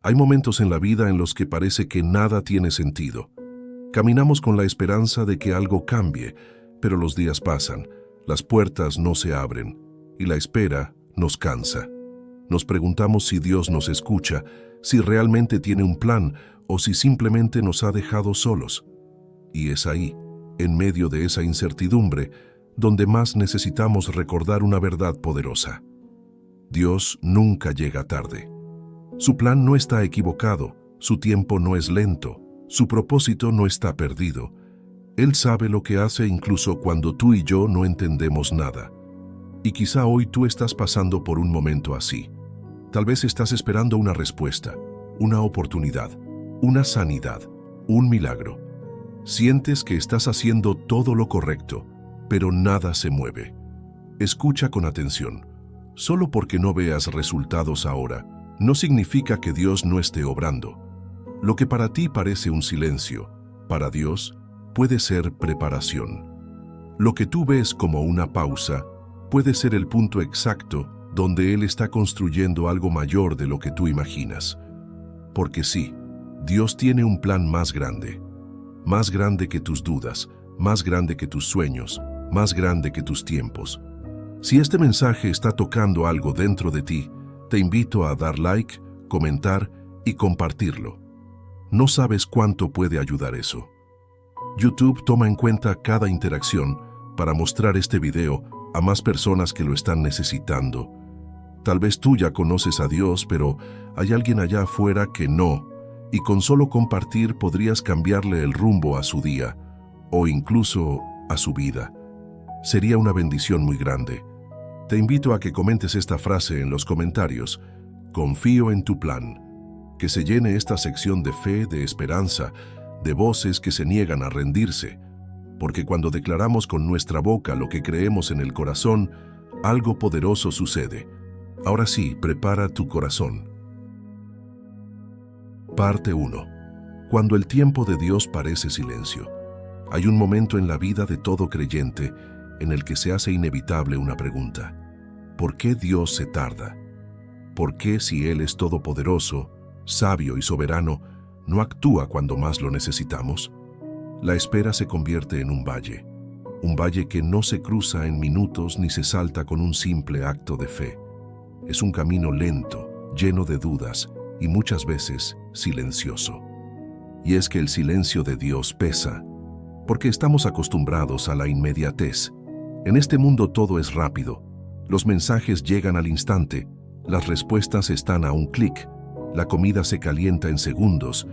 Hay momentos en la vida en los que parece que nada tiene sentido. Caminamos con la esperanza de que algo cambie, pero los días pasan, las puertas no se abren y la espera nos cansa. Nos preguntamos si Dios nos escucha, si realmente tiene un plan o si simplemente nos ha dejado solos. Y es ahí, en medio de esa incertidumbre, donde más necesitamos recordar una verdad poderosa. Dios nunca llega tarde. Su plan no está equivocado, su tiempo no es lento, su propósito no está perdido. Él sabe lo que hace incluso cuando tú y yo no entendemos nada. Y quizá hoy tú estás pasando por un momento así. Tal vez estás esperando una respuesta, una oportunidad, una sanidad, un milagro. Sientes que estás haciendo todo lo correcto, pero nada se mueve. Escucha con atención. Solo porque no veas resultados ahora, no significa que Dios no esté obrando. Lo que para ti parece un silencio, para Dios puede ser preparación. Lo que tú ves como una pausa puede ser el punto exacto donde Él está construyendo algo mayor de lo que tú imaginas. Porque sí, Dios tiene un plan más grande que tus dudas, más grande que tus sueños, más grande que tus tiempos. Si este mensaje está tocando algo dentro de ti, te invito a dar like, comentar y compartirlo. No sabes cuánto puede ayudar eso. YouTube toma en cuenta cada interacción para mostrar este video a más personas que lo están necesitando. Tal vez tú ya conoces a Dios, pero hay alguien allá afuera que no, y con solo compartir podrías cambiarle el rumbo a su día, o incluso a su vida. Sería una bendición muy grande. Te invito a que comentes esta frase en los comentarios. Confío en tu plan. Que se llene esta sección de fe, de esperanza, de voces que se niegan a rendirse. Porque cuando declaramos con nuestra boca lo que creemos en el corazón, algo poderoso sucede. Ahora sí, prepara tu corazón. Parte 1. Cuando el tiempo de Dios parece silencio. Hay un momento en la vida de todo creyente en el que se hace inevitable una pregunta. ¿Por qué Dios se tarda? ¿Por qué, si Él es todopoderoso, sabio y soberano, no actúa cuando más lo necesitamos? La espera se convierte en un valle que no se cruza en minutos ni se salta con un simple acto de fe. Es un camino lento, lleno de dudas y muchas veces silencioso. Y es que el silencio de Dios pesa, porque estamos acostumbrados a la inmediatez. En este mundo todo es rápido. Los mensajes llegan al instante, las respuestas están a un clic, la comida se calienta en segundos,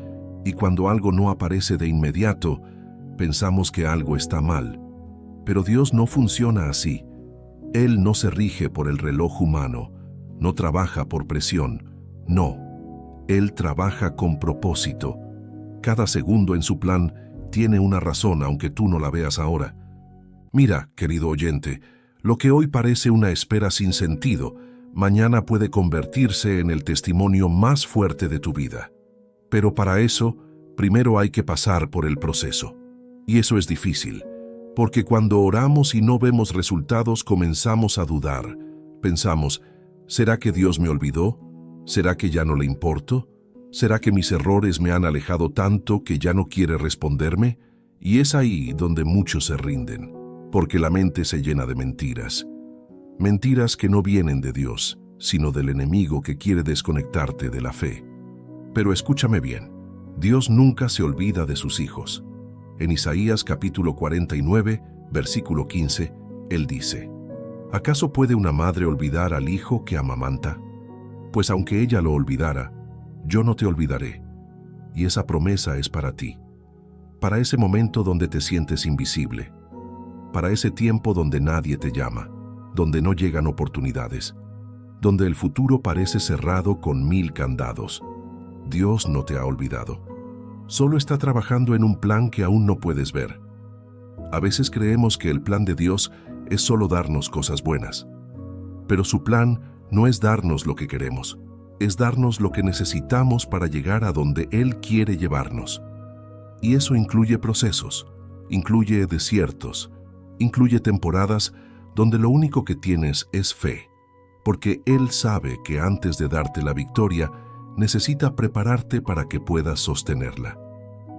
y cuando algo no aparece de inmediato, pensamos que algo está mal. Pero Dios no funciona así. Él no se rige por el reloj humano, no trabaja por presión, no. Él trabaja con propósito. Cada segundo en su plan tiene una razón, aunque tú no la veas ahora. Mira, querido oyente, lo que hoy parece una espera sin sentido, mañana puede convertirse en el testimonio más fuerte de tu vida. Pero para eso, primero hay que pasar por el proceso. Y eso es difícil, porque cuando oramos y no vemos resultados comenzamos a dudar. Pensamos, ¿será que Dios me olvidó? ¿Será que ya no le importo? ¿Será que mis errores me han alejado tanto que ya no quiere responderme? Y es ahí donde muchos se rinden, porque la mente se llena de mentiras. Mentiras que no vienen de Dios, sino del enemigo que quiere desconectarte de la fe. Pero escúchame bien, Dios nunca se olvida de sus hijos. En Isaías capítulo 49, versículo 15, Él dice, ¿acaso puede una madre olvidar al hijo que amamanta? Pues aunque ella lo olvidara, yo no te olvidaré. Y esa promesa es para ti, para ese momento donde te sientes invisible, para ese tiempo donde nadie te llama, donde no llegan oportunidades, donde el futuro parece cerrado con 1000 candados. Dios no te ha olvidado. Solo está trabajando en un plan que aún no puedes ver. A veces creemos que el plan de Dios es solo darnos cosas buenas. Pero su plan no es darnos lo que queremos, es darnos lo que necesitamos para llegar a donde Él quiere llevarnos. Y eso incluye procesos, incluye desiertos, incluye temporadas donde lo único que tienes es fe, porque Él sabe que antes de darte la victoria, necesita prepararte para que puedas sostenerla.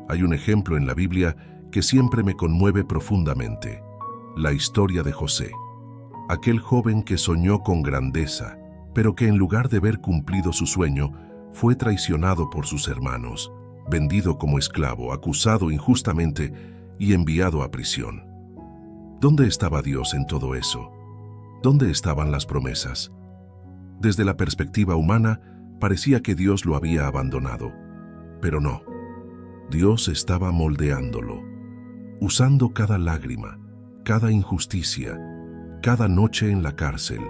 Hay un ejemplo en la Biblia que siempre me conmueve profundamente: la historia de José, aquel joven que soñó con grandeza, pero que en lugar de ver cumplido su sueño, fue traicionado por sus hermanos, vendido como esclavo, acusado injustamente y enviado a prisión. ¿Dónde estaba Dios en todo eso? ¿Dónde estaban las promesas? Desde la perspectiva humana, parecía que Dios lo había abandonado, pero no. Dios estaba moldeándolo, usando cada lágrima, cada injusticia, cada noche en la cárcel,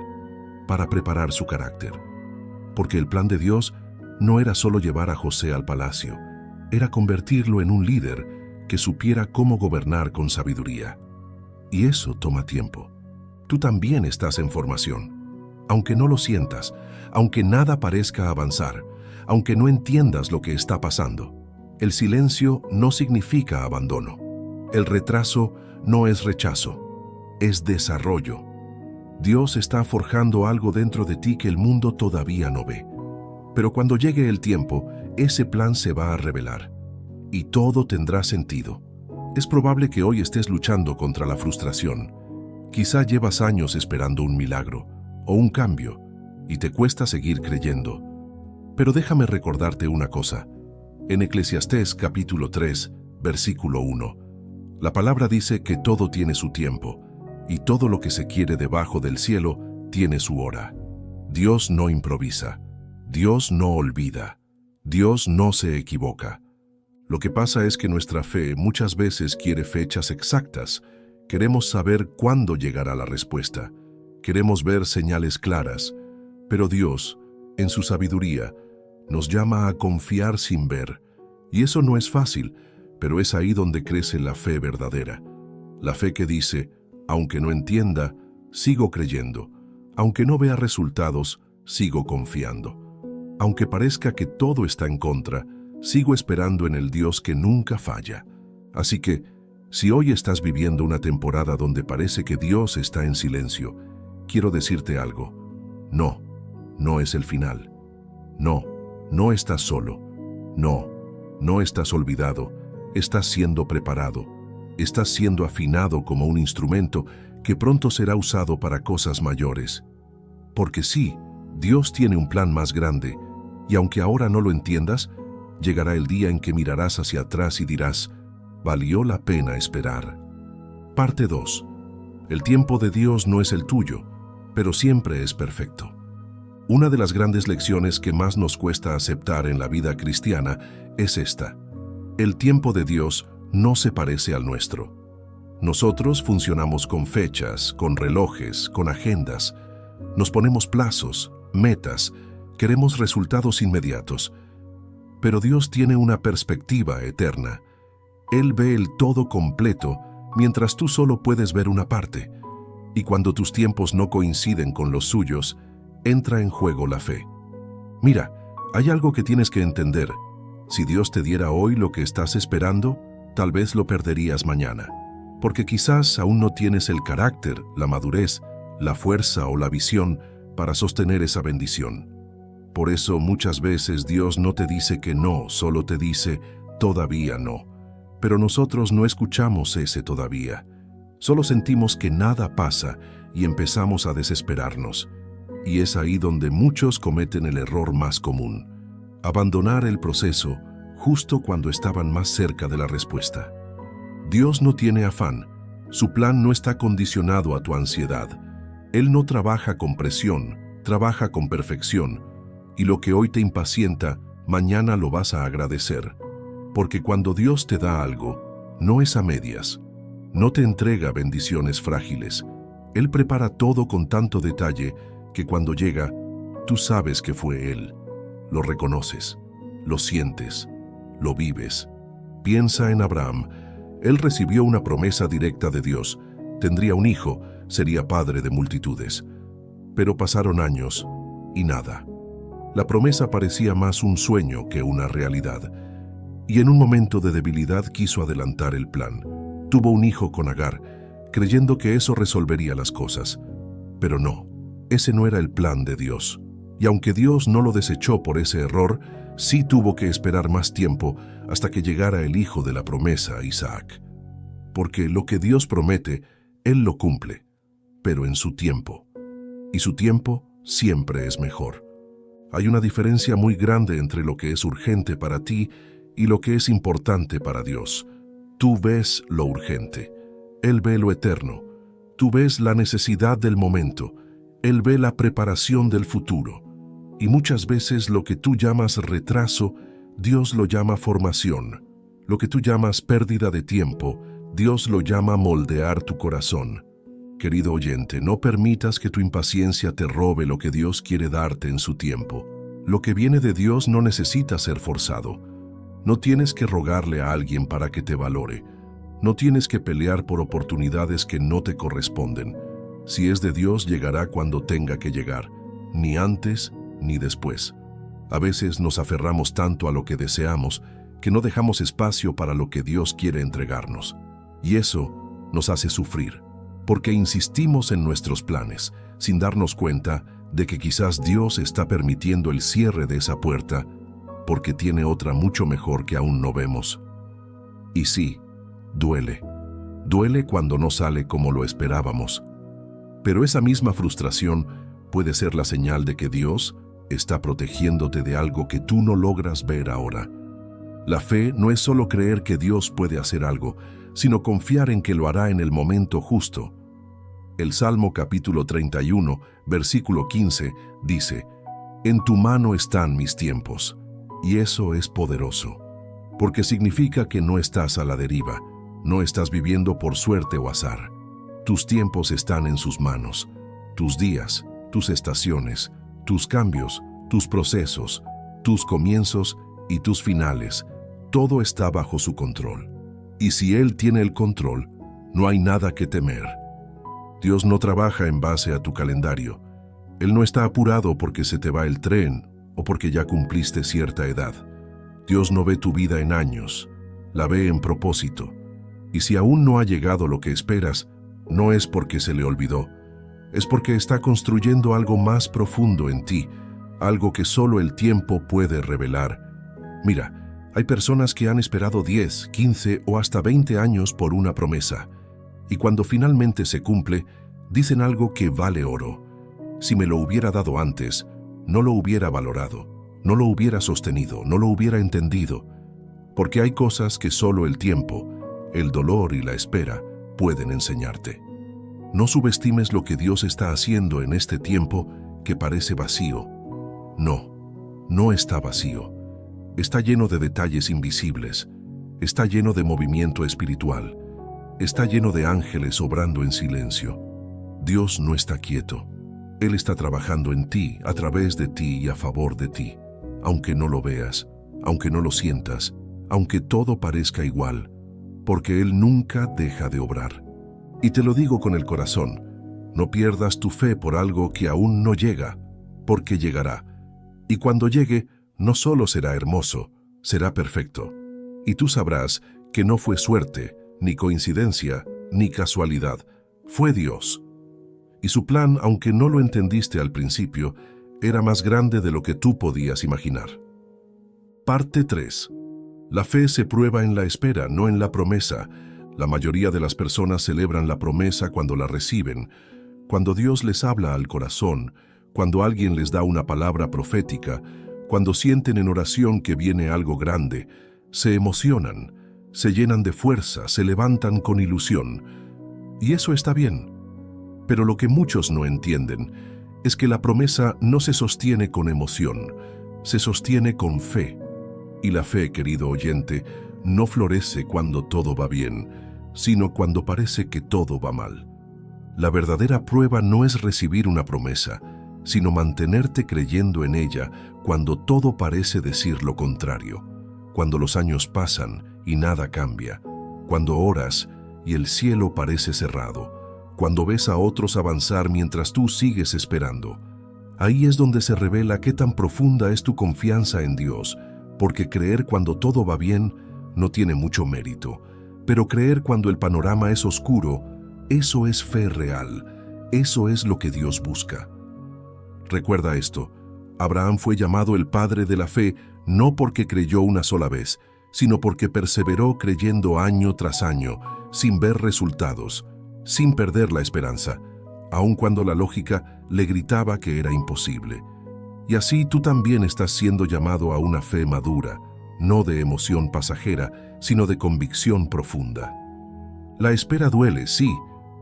para preparar su carácter. Porque el plan de Dios no era solo llevar a José al palacio, era convertirlo en un líder que supiera cómo gobernar con sabiduría. Y eso toma tiempo. Tú también estás en formación. Aunque no lo sientas, aunque nada parezca avanzar, aunque no entiendas lo que está pasando, el silencio no significa abandono. El retraso no es rechazo, es desarrollo. Dios está forjando algo dentro de ti que el mundo todavía no ve. Pero cuando llegue el tiempo, ese plan se va a revelar y todo tendrá sentido. Es probable que hoy estés luchando contra la frustración. Quizá llevas años esperando un milagro o un cambio y te cuesta seguir creyendo. Pero déjame recordarte una cosa. En Eclesiastés capítulo 3, versículo 1, la palabra dice que todo tiene su tiempo y todo lo que se quiere debajo del cielo tiene su hora. Dios no improvisa, Dios no olvida, Dios no se equivoca. Lo que pasa es que nuestra fe muchas veces quiere fechas exactas. Queremos saber cuándo llegará la respuesta. Queremos ver señales claras. Pero Dios, en su sabiduría, nos llama a confiar sin ver. Y eso no es fácil, pero es ahí donde crece la fe verdadera. La fe que dice: aunque no entienda, sigo creyendo. Aunque no vea resultados, sigo confiando. Aunque parezca que todo está en contra, sigo esperando en el Dios que nunca falla. Así que, si hoy estás viviendo una temporada donde parece que Dios está en silencio, quiero decirte algo. No, no es el final. No, no estás solo. No, no estás olvidado. Estás siendo preparado. Estás siendo afinado como un instrumento que pronto será usado para cosas mayores. Porque sí, Dios tiene un plan más grande, y aunque ahora no lo entiendas, llegará el día en que mirarás hacia atrás y dirás: valió la pena esperar. Parte 2. El tiempo de Dios no es el tuyo, pero siempre es perfecto. Una de las grandes lecciones que más nos cuesta aceptar en la vida cristiana es esta: el tiempo de Dios no se parece al nuestro. Nosotros funcionamos con fechas, con relojes, con agendas. Nos ponemos plazos, metas, queremos resultados inmediatos. Pero Dios tiene una perspectiva eterna. Él ve el todo completo, mientras tú solo puedes ver una parte. Y cuando tus tiempos no coinciden con los suyos, entra en juego la fe. Mira, hay algo que tienes que entender. Si Dios te diera hoy lo que estás esperando, tal vez lo perderías mañana. Porque quizás aún no tienes el carácter, la madurez, la fuerza o la visión para sostener esa bendición. Por eso muchas veces Dios no te dice que no, solo te dice: todavía no. Pero nosotros no escuchamos ese todavía. Solo sentimos que nada pasa y empezamos a desesperarnos. Y es ahí donde muchos cometen el error más común: abandonar el proceso justo cuando estaban más cerca de la respuesta. Dios no tiene afán. Su plan no está condicionado a tu ansiedad. Él no trabaja con presión, trabaja con perfección. Y lo que hoy te impacienta, mañana lo vas a agradecer. Porque cuando Dios te da algo, no es a medias. No te entrega bendiciones frágiles. Él prepara todo con tanto detalle que cuando llega, tú sabes que fue Él. Lo reconoces, lo sientes, lo vives. Piensa en Abraham. Él recibió una promesa directa de Dios. Tendría un hijo, sería padre de multitudes. Pero pasaron años y nada. La promesa parecía más un sueño que una realidad. Y en un momento de debilidad quiso adelantar el plan. Tuvo un hijo con Agar, creyendo que eso resolvería las cosas. Pero no, ese no era el plan de Dios. Y aunque Dios no lo desechó por ese error, sí tuvo que esperar más tiempo hasta que llegara el hijo de la promesa, Isaac. Porque lo que Dios promete, Él lo cumple, pero en su tiempo. Y su tiempo siempre es mejor. Hay una diferencia muy grande entre lo que es urgente para ti y lo que es importante para Dios. Tú ves lo urgente, Él ve lo eterno. Tú ves la necesidad del momento, Él ve la preparación del futuro. Y muchas veces lo que tú llamas retraso, Dios lo llama formación. Lo que tú llamas pérdida de tiempo, Dios lo llama moldear tu corazón. Querido oyente, no permitas que tu impaciencia te robe lo que Dios quiere darte en su tiempo. Lo que viene de Dios no necesita ser forzado. No tienes que rogarle a alguien para que te valore. No tienes que pelear por oportunidades que no te corresponden. Si es de Dios, llegará cuando tenga que llegar, ni antes ni después. A veces nos aferramos tanto a lo que deseamos que no dejamos espacio para lo que Dios quiere entregarnos. Y eso nos hace sufrir, porque insistimos en nuestros planes, sin darnos cuenta de que quizás Dios está permitiendo el cierre de esa puerta, porque tiene otra mucho mejor que aún no vemos. Y sí, duele. Duele cuando no sale como lo esperábamos. Pero esa misma frustración puede ser la señal de que Dios está protegiéndote de algo que tú no logras ver ahora. La fe no es solo creer que Dios puede hacer algo, sino confiar en que lo hará en el momento justo. El Salmo capítulo 31, versículo 15, dice: «En tu mano están mis tiempos». Y eso es poderoso, porque significa que no estás a la deriva, no estás viviendo por suerte o azar. Tus tiempos están en sus manos, tus días, tus estaciones, tus cambios, tus procesos, tus comienzos y tus finales. Todo está bajo su control. Y si Él tiene el control, no hay nada que temer. Dios no trabaja en base a tu calendario. Él no está apurado porque se te va el tren o porque ya cumpliste cierta edad. Dios no ve tu vida en años, la ve en propósito. Y si aún no ha llegado lo que esperas, no es porque se le olvidó, es porque está construyendo algo más profundo en ti, algo que solo el tiempo puede revelar. Mira, hay personas que han esperado 10, 15 o hasta 20 años por una promesa, y cuando finalmente se cumple, dicen algo que vale oro. Si me lo hubiera dado antes, no lo hubiera valorado, no lo hubiera sostenido, no lo hubiera entendido, porque hay cosas que solo el tiempo, el dolor y la espera pueden enseñarte. No subestimes lo que Dios está haciendo en este tiempo que parece vacío. No, no está vacío. Está lleno de detalles invisibles, está lleno de movimiento espiritual, está lleno de ángeles obrando en silencio. Dios no está quieto. Él está trabajando en ti, a través de ti y a favor de ti, aunque no lo veas, aunque no lo sientas, aunque todo parezca igual, porque Él nunca deja de obrar. Y te lo digo con el corazón, no pierdas tu fe por algo que aún no llega, porque llegará. Y cuando llegue, no solo será hermoso, será perfecto. Y tú sabrás que no fue suerte, ni coincidencia, ni casualidad, fue Dios. Y su plan, aunque no lo entendiste al principio, era más grande de lo que tú podías imaginar. Parte 3. La fe se prueba en la espera, no en la promesa. La mayoría de las personas celebran la promesa cuando la reciben, cuando Dios les habla al corazón, cuando alguien les da una palabra profética, cuando sienten en oración que viene algo grande, se emocionan, se llenan de fuerza, se levantan con ilusión. Y eso está bien. Pero lo que muchos no entienden es que la promesa no se sostiene con emoción, se sostiene con fe. Y la fe, querido oyente, no florece cuando todo va bien, sino cuando parece que todo va mal. La verdadera prueba no es recibir una promesa, sino mantenerte creyendo en ella cuando todo parece decir lo contrario, cuando los años pasan y nada cambia, cuando oras y el cielo parece cerrado, cuando ves a otros avanzar mientras tú sigues esperando. Ahí es donde se revela qué tan profunda es tu confianza en Dios, porque creer cuando todo va bien no tiene mucho mérito, pero creer cuando el panorama es oscuro, eso es fe real, eso es lo que Dios busca. Recuerda esto, Abraham fue llamado el padre de la fe no porque creyó una sola vez, sino porque perseveró creyendo año tras año, sin ver resultados, sin perder la esperanza, aun cuando la lógica le gritaba que era imposible. Y así tú también estás siendo llamado a una fe madura, no de emoción pasajera, sino de convicción profunda. La espera duele, sí,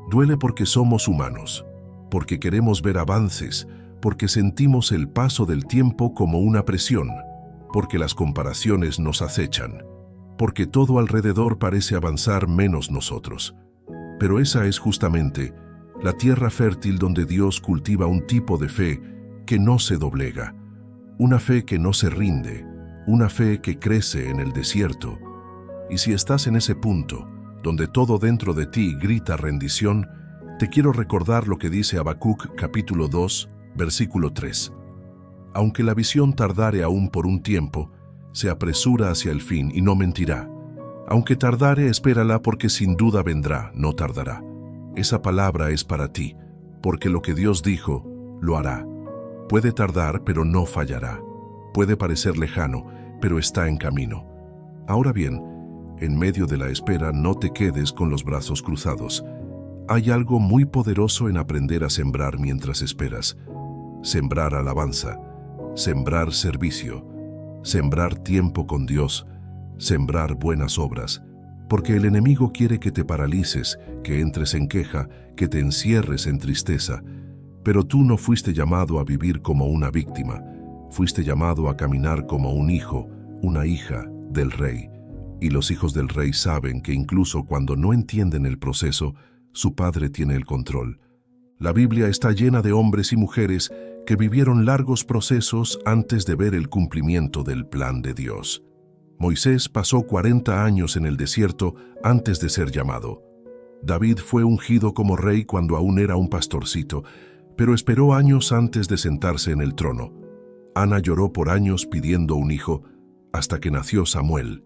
duele porque somos humanos, porque queremos ver avances, porque sentimos el paso del tiempo como una presión, porque las comparaciones nos acechan, porque todo alrededor parece avanzar menos nosotros. Pero esa es justamente la tierra fértil donde Dios cultiva un tipo de fe que no se doblega, una fe que no se rinde, una fe que crece en el desierto. Y si estás en ese punto, donde todo dentro de ti grita rendición, te quiero recordar lo que dice Habacuc capítulo 2, versículo 3. Aunque la visión tardare aún por un tiempo, se apresura hacia el fin y no mentirá. Aunque tardare, espérala porque sin duda vendrá, no tardará. Esa palabra es para ti, porque lo que Dios dijo, lo hará. Puede tardar, pero no fallará. Puede parecer lejano, pero está en camino. Ahora bien, en medio de la espera no te quedes con los brazos cruzados. Hay algo muy poderoso en aprender a sembrar mientras esperas. Sembrar alabanza, sembrar servicio, sembrar tiempo con Dios, sembrar buenas obras, porque el enemigo quiere que te paralices, que entres en queja, que te encierres en tristeza. Pero tú no fuiste llamado a vivir como una víctima, fuiste llamado a caminar como un hijo, una hija del Rey. Y los hijos del Rey saben que incluso cuando no entienden el proceso, su Padre tiene el control. La Biblia está llena de hombres y mujeres que vivieron largos procesos antes de ver el cumplimiento del plan de Dios. Moisés pasó 40 años en el desierto antes de ser llamado. David fue ungido como rey cuando aún era un pastorcito, pero esperó años antes de sentarse en el trono. Ana lloró por años pidiendo un hijo, hasta que nació Samuel.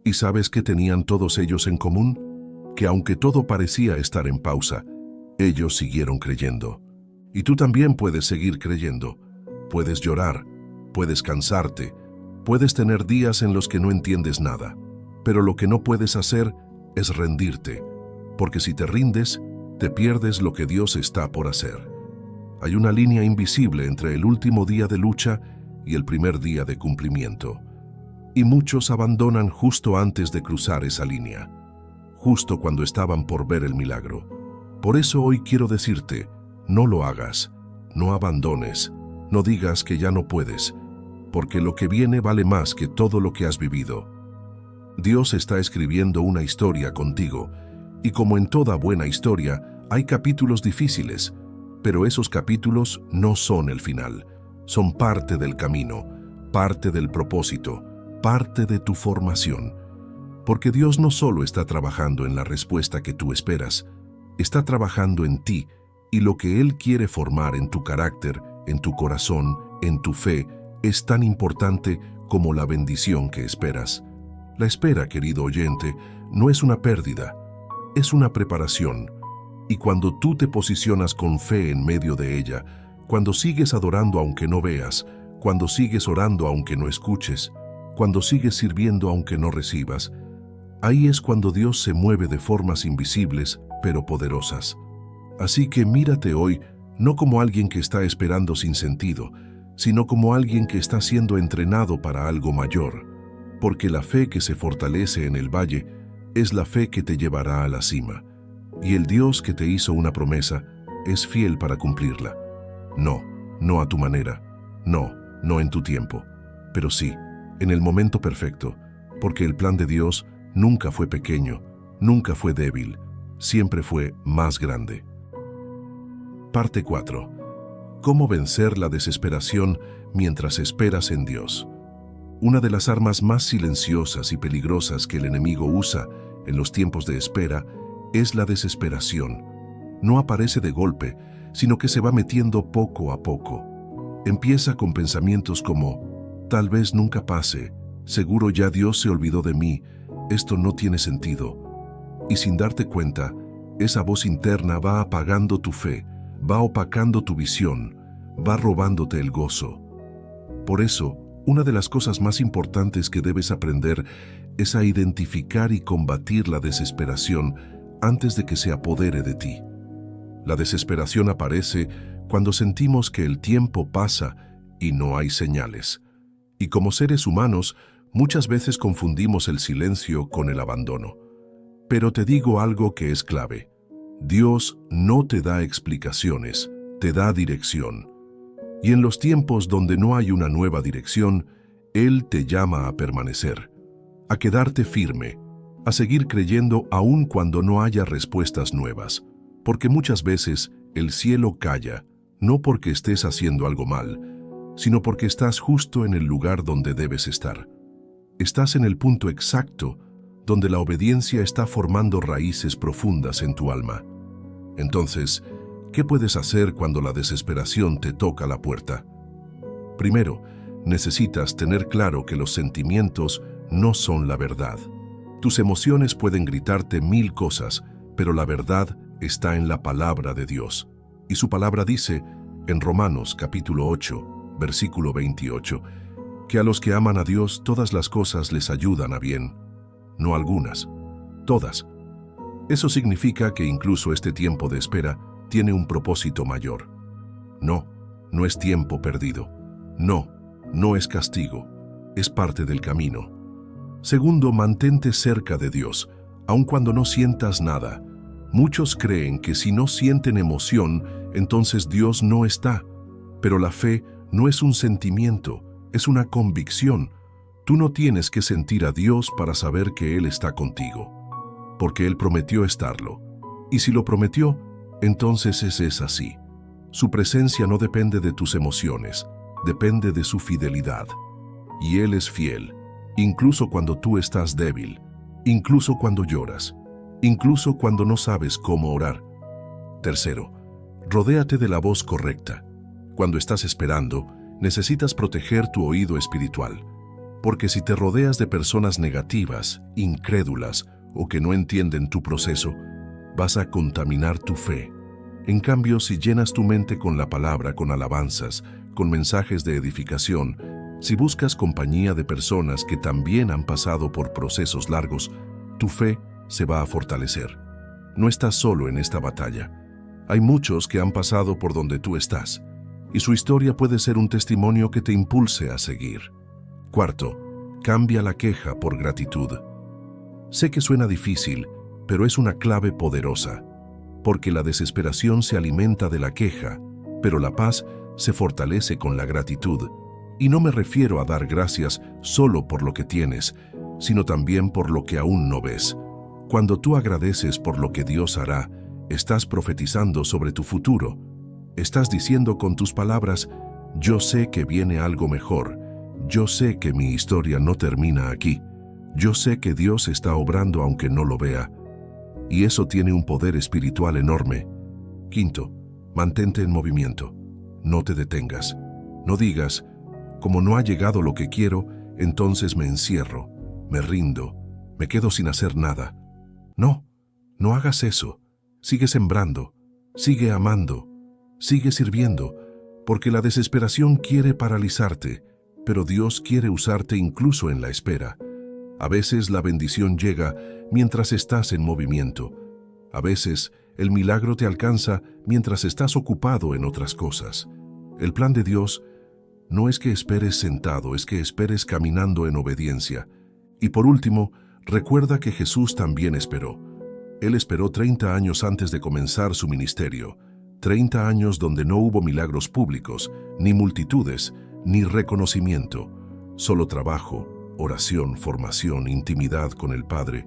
¿Y sabes qué tenían todos ellos en común? Que aunque todo parecía estar en pausa, ellos siguieron creyendo. Y tú también puedes seguir creyendo. Puedes llorar, puedes cansarte, puedes tener días en los que no entiendes nada. Pero lo que no puedes hacer es rendirte, porque si te rindes, te pierdes lo que Dios está por hacer. Hay una línea invisible entre el último día de lucha y el primer día de cumplimiento. Y muchos abandonan justo antes de cruzar esa línea, justo cuando estaban por ver el milagro. Por eso hoy quiero decirte, no lo hagas, no abandones, no digas que ya no puedes, porque lo que viene vale más que todo lo que has vivido. Dios está escribiendo una historia contigo, y como en toda buena historia, hay capítulos difíciles, pero esos capítulos no son el final, son parte del camino, parte del propósito, parte de tu formación. Porque Dios no solo está trabajando en la respuesta que tú esperas, está trabajando en ti y lo que Él quiere formar en tu carácter, en tu corazón, en tu fe, es tan importante como la bendición que esperas. La espera, querido oyente, no es una pérdida, es una preparación. Y cuando tú te posicionas con fe en medio de ella, cuando sigues adorando aunque no veas, cuando sigues orando aunque no escuches, cuando sigues sirviendo aunque no recibas, ahí es cuando Dios se mueve de formas invisibles, pero poderosas. Así que mírate hoy no como alguien que está esperando sin sentido, sino como alguien que está siendo entrenado para algo mayor, porque la fe que se fortalece en el valle es la fe que te llevará a la cima. Y el Dios que te hizo una promesa es fiel para cumplirla. No, no a tu manera, no en tu tiempo, pero sí, en el momento perfecto, porque el plan de Dios nunca fue pequeño, nunca fue débil, siempre fue más grande. Parte 4. ¿Cómo vencer la desesperación mientras esperas en Dios? Una de las armas más silenciosas y peligrosas que el enemigo usa en los tiempos de espera es la desesperación. No aparece de golpe, sino que se va metiendo poco a poco. Empieza con pensamientos como, tal vez nunca pase, seguro ya Dios se olvidó de mí, esto no tiene sentido. Y sin darte cuenta, esa voz interna va apagando tu fe, va opacando tu visión, va robándote el gozo. Por eso, una de las cosas más importantes que debes aprender es a identificar y combatir la desesperación antes de que se apodere de ti. La desesperación aparece cuando sentimos que el tiempo pasa y no hay señales. Y como seres humanos, muchas veces confundimos el silencio con el abandono. Pero te digo algo que es clave. Dios no te da explicaciones, te da dirección. Y en los tiempos donde no hay una nueva dirección, Él te llama a permanecer, a quedarte firme, a seguir creyendo aun cuando no haya respuestas nuevas. Porque muchas veces el cielo calla, no porque estés haciendo algo mal, sino porque estás justo en el lugar donde debes estar. Estás en el punto exacto donde la obediencia está formando raíces profundas en tu alma. Entonces, ¿qué puedes hacer cuando la desesperación te toca la puerta? Primero, necesitas tener claro que los sentimientos no son la verdad. Tus emociones pueden gritarte mil cosas, pero la verdad está en la palabra de Dios. Y su palabra dice, en Romanos capítulo 8, versículo 28, que a los que aman a Dios todas las cosas les ayudan a bien. No algunas, todas. Eso significa que incluso este tiempo de espera tiene un propósito mayor. No, no es tiempo perdido. No, no es castigo. Es parte del camino. Segundo, mantente cerca de Dios, aun cuando no sientas nada. Muchos creen que si no sienten emoción, entonces Dios no está. Pero la fe no es un sentimiento, es una convicción. Tú no tienes que sentir a Dios para saber que Él está contigo, porque Él prometió estarlo. Y si lo prometió, entonces ese es así. Su presencia no depende de tus emociones, depende de su fidelidad. Y Él es fiel, incluso cuando tú estás débil, incluso cuando lloras, incluso cuando no sabes cómo orar. Tercero, rodéate de la voz correcta. Cuando estás esperando, necesitas proteger tu oído espiritual, porque si te rodeas de personas negativas, incrédulas o que no entienden tu proceso, vas a contaminar tu fe. En cambio, si llenas tu mente con la palabra, con alabanzas, con mensajes de edificación, si buscas compañía de personas que también han pasado por procesos largos, tu fe se va a fortalecer. No estás solo en esta batalla. Hay muchos que han pasado por donde tú estás, y su historia puede ser un testimonio que te impulse a seguir. Cuarto, cambia la queja por gratitud. Sé que suena difícil, pero es una clave poderosa, porque la desesperación se alimenta de la queja, pero la paz se fortalece con la gratitud. Y no me refiero a dar gracias solo por lo que tienes, sino también por lo que aún no ves. Cuando tú agradeces por lo que Dios hará, estás profetizando sobre tu futuro. Estás diciendo con tus palabras, yo sé que viene algo mejor. Yo sé que mi historia no termina aquí. Yo sé que Dios está obrando aunque no lo vea. Y eso tiene un poder espiritual enorme. Quinto, mantente en movimiento. No te detengas. No digas, como no ha llegado lo que quiero, entonces me encierro, me rindo, me quedo sin hacer nada. No, no hagas eso. Sigue sembrando, sigue amando, sigue sirviendo, porque la desesperación quiere paralizarte, pero Dios quiere usarte incluso en la espera. A veces la bendición llega mientras estás en movimiento. A veces el milagro te alcanza mientras estás ocupado en otras cosas. El plan de Dios no es que esperes sentado, es que esperes caminando en obediencia. Y por último, recuerda que Jesús también esperó. Él esperó 30 años antes de comenzar su ministerio. 30 años donde no hubo milagros públicos, ni multitudes, ni reconocimiento. Solo trabajo, oración, formación, intimidad con el Padre.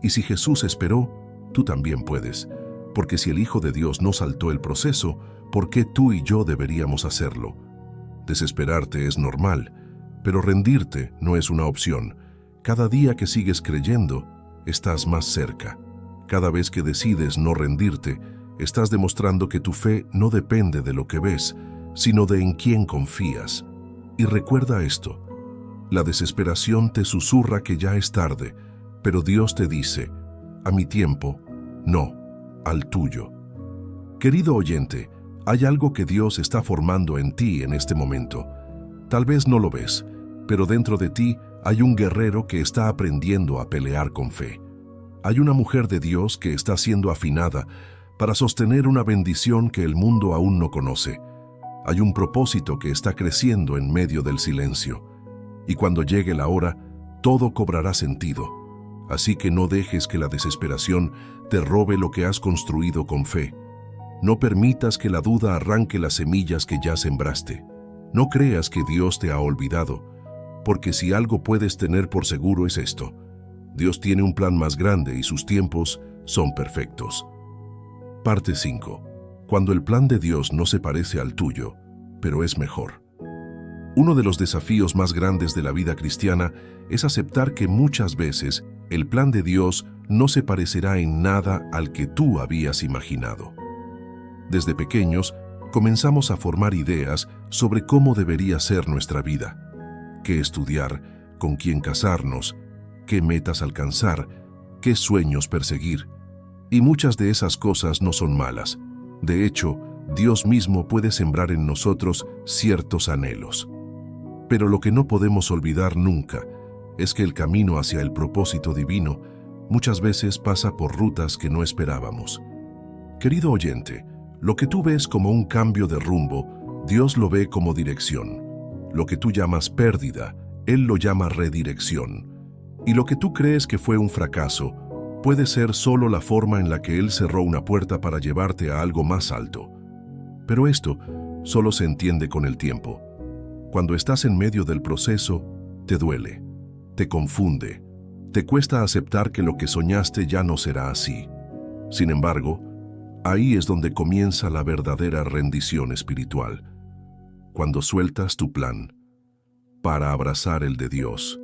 Y si Jesús esperó, tú también puedes. Porque si el Hijo de Dios no saltó el proceso, ¿por qué tú y yo deberíamos hacerlo? Desesperarte es normal, pero rendirte no es una opción. Cada día que sigues creyendo, estás más cerca. Cada vez que decides no rendirte, estás demostrando que tu fe no depende de lo que ves, sino de en quién confías. Y recuerda esto, la desesperación te susurra que ya es tarde, pero Dios te dice, a mi tiempo, no, al tuyo. Querido oyente, hay algo que Dios está formando en ti en este momento. Tal vez no lo ves, pero dentro de ti hay un guerrero que está aprendiendo a pelear con fe. Hay una mujer de Dios que está siendo afinada para sostener una bendición que el mundo aún no conoce. Hay un propósito que está creciendo en medio del silencio. Y cuando llegue la hora, todo cobrará sentido. Así que no dejes que la desesperación te robe lo que has construido con fe. No permitas que la duda arranque las semillas que ya sembraste. No creas que Dios te ha olvidado, porque si algo puedes tener por seguro es esto: Dios tiene un plan más grande y sus tiempos son perfectos. Parte 5. Cuando el plan de Dios no se parece al tuyo, pero es mejor. Uno de los desafíos más grandes de la vida cristiana es aceptar que muchas veces el plan de Dios no se parecerá en nada al que tú habías imaginado. Desde pequeños, comenzamos a formar ideas sobre cómo debería ser nuestra vida, qué estudiar, con quién casarnos, qué metas alcanzar, qué sueños perseguir. Y muchas de esas cosas no son malas. De hecho, Dios mismo puede sembrar en nosotros ciertos anhelos. Pero lo que no podemos olvidar nunca es que el camino hacia el propósito divino muchas veces pasa por rutas que no esperábamos. Querido oyente, lo que tú ves como un cambio de rumbo, Dios lo ve como dirección. Lo que tú llamas pérdida, Él lo llama redirección. Y lo que tú crees que fue un fracaso, puede ser solo la forma en la que Él cerró una puerta para llevarte a algo más alto. Pero esto solo se entiende con el tiempo. Cuando estás en medio del proceso, te duele, te confunde, te cuesta aceptar que lo que soñaste ya no será así. Sin embargo, ahí es donde comienza la verdadera rendición espiritual. Cuando sueltas tu plan para abrazar el de Dios.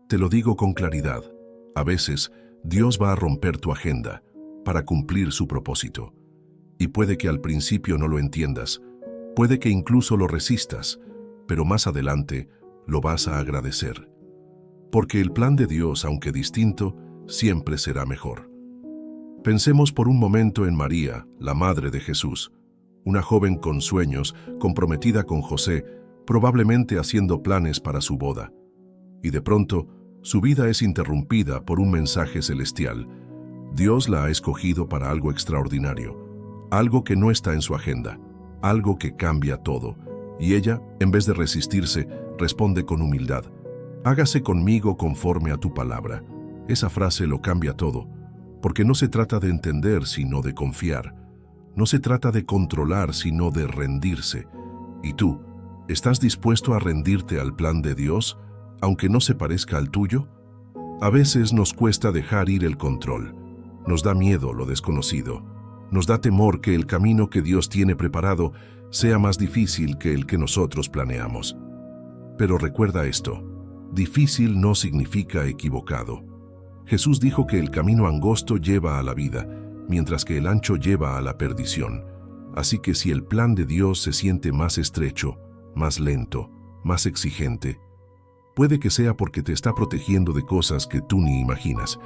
Te lo digo con claridad, a veces Dios va a romper tu agenda para cumplir su propósito. Y puede que al principio no lo entiendas, puede que incluso lo resistas, pero más adelante lo vas a agradecer. Porque el plan de Dios, aunque distinto, siempre será mejor. Pensemos por un momento en María, la madre de Jesús, una joven con sueños, comprometida con José, probablemente haciendo planes para su boda. Y de pronto, su vida es interrumpida por un mensaje celestial. Dios la ha escogido para algo extraordinario, algo que no está en su agenda, algo que cambia todo. Y ella, en vez de resistirse, responde con humildad: hágase conmigo conforme a tu palabra. Esa frase lo cambia todo, porque no se trata de entender, sino de confiar. No se trata de controlar, sino de rendirse. ¿Y tú, estás dispuesto a rendirte al plan de Dios, aunque no se parezca al tuyo? A veces nos cuesta dejar ir el control. Nos da miedo lo desconocido. Nos da temor que el camino que Dios tiene preparado sea más difícil que el que nosotros planeamos. Pero recuerda esto: difícil no significa equivocado. Jesús dijo que el camino angosto lleva a la vida, mientras que el ancho lleva a la perdición. Así que si el plan de Dios se siente más estrecho, más lento, más exigente, puede que sea porque te está protegiendo de cosas que tú ni imaginas.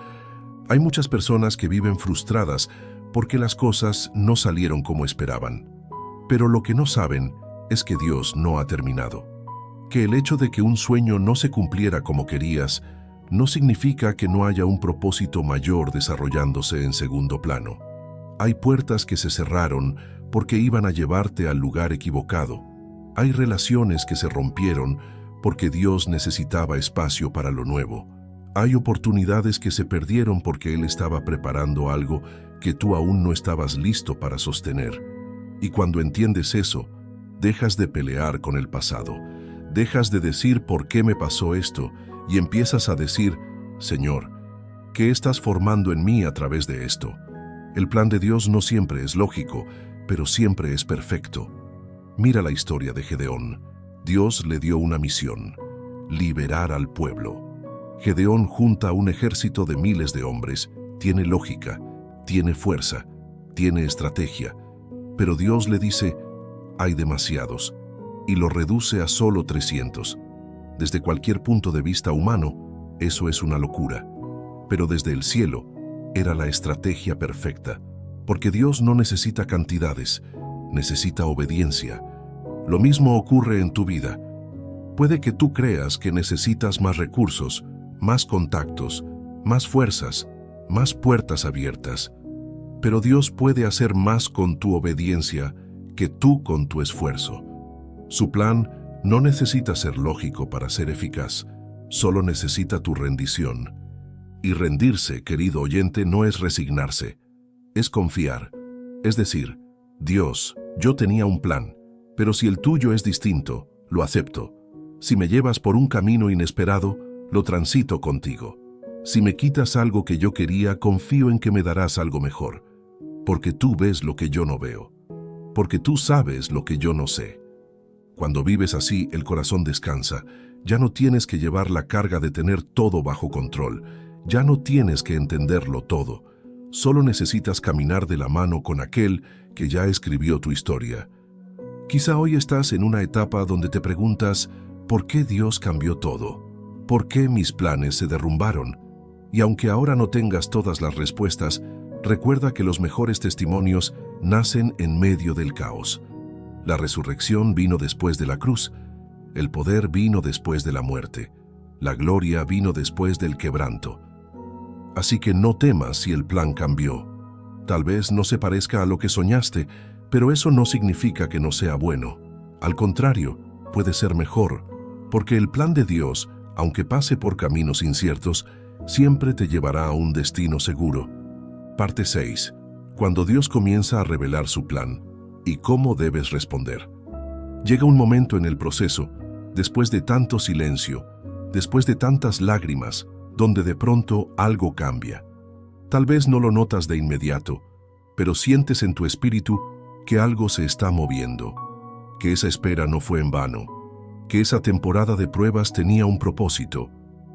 Hay muchas personas que viven frustradas porque las cosas no salieron como esperaban. Pero lo que no saben es que Dios no ha terminado. Que el hecho de que un sueño no se cumpliera como querías no significa que no haya un propósito mayor desarrollándose en segundo plano. Hay puertas que se cerraron porque iban a llevarte al lugar equivocado. Hay relaciones que se rompieron porque Dios necesitaba espacio para lo nuevo. Hay oportunidades que se perdieron porque Él estaba preparando algo que tú aún no estabas listo para sostener. Y cuando entiendes eso, dejas de pelear con el pasado. Dejas de decir ¿por qué me pasó esto? Y empiezas a decir: Señor, ¿qué estás formando en mí a través de esto? El plan de Dios no siempre es lógico, pero siempre es perfecto. Mira la historia de Gedeón. Dios le dio una misión: liberar al pueblo. Gedeón junta un ejército de miles de hombres. Tiene lógica, tiene fuerza, tiene estrategia. Pero Dios le dice: hay demasiados, y lo reduce a solo 300. Desde cualquier punto de vista humano, eso es una locura. Pero desde el cielo, era la estrategia perfecta, porque Dios no necesita cantidades, necesita obediencia. Lo mismo ocurre en tu vida. Puede que tú creas que necesitas más recursos, más contactos, más fuerzas, más puertas abiertas. Pero Dios puede hacer más con tu obediencia que tú con tu esfuerzo. Su plan no necesita ser lógico para ser eficaz, solo necesita tu rendición. Y rendirse, querido oyente, no es resignarse, es confiar. Es decir, Dios, yo tenía un plan, pero si el tuyo es distinto, lo acepto. Si me llevas por un camino inesperado, lo transito contigo. Si me quitas algo que yo quería, confío en que me darás algo mejor, porque tú ves lo que yo no veo, porque tú sabes lo que yo no sé. Cuando vives así, el corazón descansa. Ya no tienes que llevar la carga de tener todo bajo control. Ya no tienes que entenderlo todo. Solo necesitas caminar de la mano con aquel que ya escribió tu historia. Quizá hoy estás en una etapa donde te preguntas, ¿por qué Dios cambió todo? ¿Por qué mis planes se derrumbaron? Y aunque ahora no tengas todas las respuestas, recuerda que los mejores testimonios nacen en medio del caos. La resurrección vino después de la cruz, el poder vino después de la muerte, la gloria vino después del quebranto. Así que no temas si el plan cambió. Tal vez no se parezca a lo que soñaste, pero eso no significa que no sea bueno. Al contrario, puede ser mejor, porque el plan de Dios, aunque pase por caminos inciertos, siempre te llevará a un destino seguro. Parte 6. Cuando Dios comienza a revelar su plan y cómo debes responder. Llega un momento en el proceso, después de tanto silencio, después de tantas lágrimas, donde de pronto algo cambia. Tal vez no lo notas de inmediato, pero sientes en tu espíritu que algo se está moviendo, que esa espera no fue en vano, que esa temporada de pruebas tenía un propósito,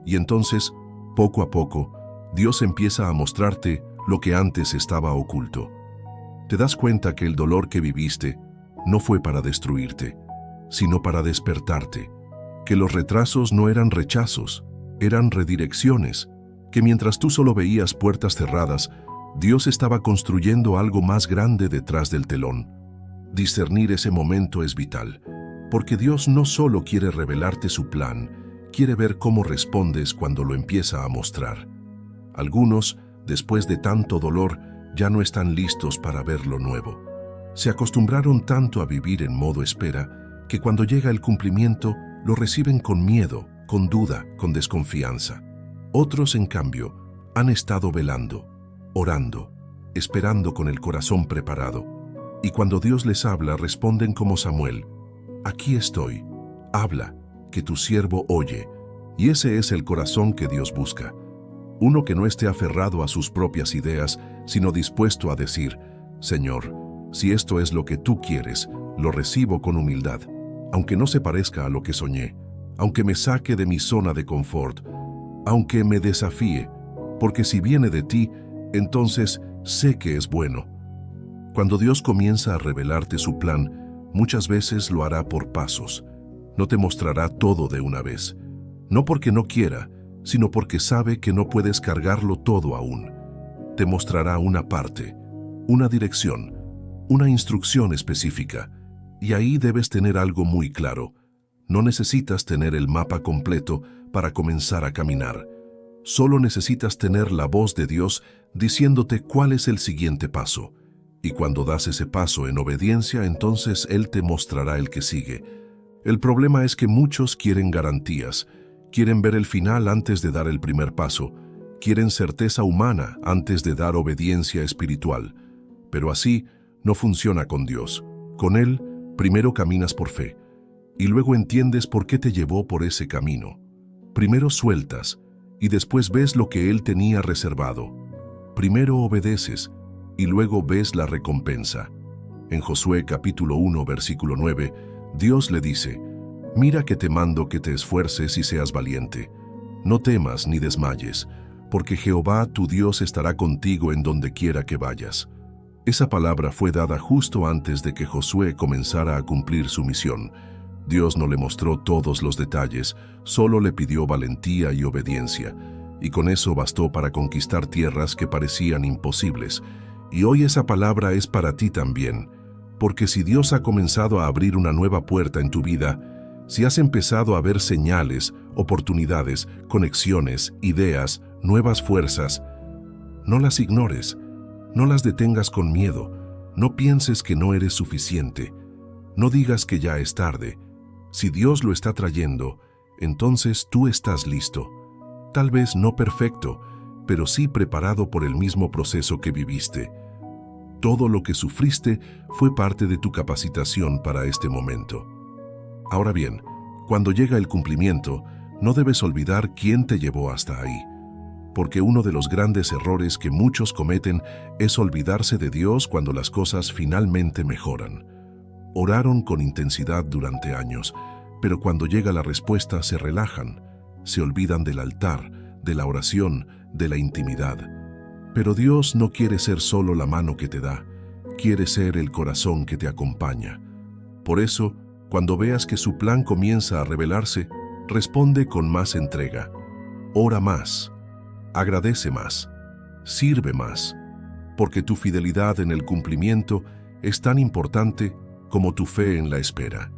y entonces, poco a poco, Dios empieza a mostrarte lo que antes estaba oculto. Te das cuenta que el dolor que viviste no fue para destruirte, sino para despertarte, que los retrasos no eran rechazos, eran redirecciones, que mientras tú solo veías puertas cerradas, Dios estaba construyendo algo más grande detrás del telón. Discernir ese momento es vital, porque Dios no solo quiere revelarte su plan, quiere ver cómo respondes cuando lo empieza a mostrar. Algunos, después de tanto dolor, ya no están listos para ver lo nuevo. Se acostumbraron tanto a vivir en modo espera que cuando llega el cumplimiento lo reciben con miedo, con duda, con desconfianza. Otros, en cambio, han estado velando, orando, esperando con el corazón preparado. Y cuando Dios les habla, responden como Samuel: «Aquí estoy, habla, que tu siervo oye». Y ese es el corazón que Dios busca. Uno que no esté aferrado a sus propias ideas, sino dispuesto a decir: «Señor, si esto es lo que tú quieres, lo recibo con humildad, aunque no se parezca a lo que soñé, aunque me saque de mi zona de confort, aunque me desafíe, porque si viene de ti, entonces sé que es bueno». Cuando Dios comienza a revelarte su plan, muchas veces lo hará por pasos. No te mostrará todo de una vez, no porque no quiera, sino porque sabe que no puedes cargarlo todo aún. Te mostrará una parte, una dirección, una instrucción específica, y ahí debes tener algo muy claro. No necesitas tener el mapa completo para comenzar a caminar. Solo necesitas tener la voz de Dios diciéndote cuál es el siguiente paso. Y cuando das ese paso en obediencia, entonces Él te mostrará el que sigue. El problema es que muchos quieren garantías, quieren ver el final antes de dar el primer paso, quieren certeza humana antes de dar obediencia espiritual. Pero así no funciona con Dios. Con Él, primero caminas por fe, y luego entiendes por qué te llevó por ese camino. Primero sueltas, y después ves lo que Él tenía reservado. Primero obedeces, y luego ves la recompensa. En Josué capítulo 1, versículo 9, Dios le dice: «Mira que te mando que te esfuerces y seas valiente. No temas ni desmayes, porque Jehová tu Dios estará contigo en donde quiera que vayas». Esa palabra fue dada justo antes de que Josué comenzara a cumplir su misión. Dios no le mostró todos los detalles, solo le pidió valentía y obediencia, y con eso bastó para conquistar tierras que parecían imposibles. Y hoy esa palabra es para ti también, porque si Dios ha comenzado a abrir una nueva puerta en tu vida, Si has empezado a ver señales, oportunidades, conexiones, ideas, nuevas fuerzas, no las ignores, no las detengas con miedo, no pienses que no eres suficiente, no digas que ya es tarde. Si Dios lo está trayendo, entonces tú estás listo. Tal vez no perfecto, pero sí preparado por el mismo proceso que viviste. Todo lo que sufriste fue parte de tu capacitación para este momento. Ahora bien, cuando llega el cumplimiento, no debes olvidar quién te llevó hasta ahí, porque uno de los grandes errores que muchos cometen es olvidarse de Dios cuando las cosas finalmente mejoran. Oraron con intensidad durante años, pero cuando llega la respuesta se relajan, se olvidan del altar, de la oración, de la intimidad. Pero Dios no quiere ser solo la mano que te da, quiere ser el corazón que te acompaña. Por eso, cuando veas que su plan comienza a revelarse, responde con más entrega. Ora más, agradece más, sirve más, porque tu fidelidad en el cumplimiento es tan importante como tu fe en la espera.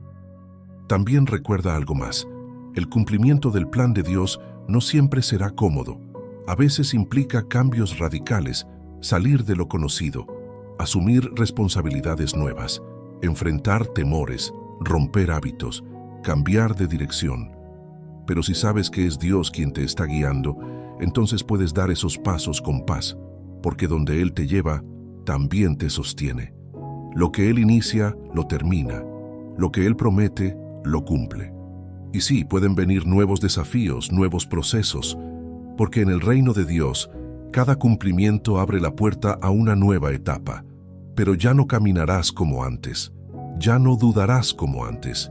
También recuerda algo más. El cumplimiento del plan de Dios no siempre será cómodo. A veces implica cambios radicales, salir de lo conocido, asumir responsabilidades nuevas, enfrentar temores, romper hábitos, cambiar de dirección. Pero si sabes que es Dios quien te está guiando, entonces puedes dar esos pasos con paz, porque donde Él te lleva, también te sostiene. Lo que Él inicia, lo termina. Lo que Él promete, lo cumple. Y sí, pueden venir nuevos desafíos, nuevos procesos, porque en el reino de Dios, cada cumplimiento abre la puerta a una nueva etapa. Pero ya no caminarás como antes, ya no dudarás como antes,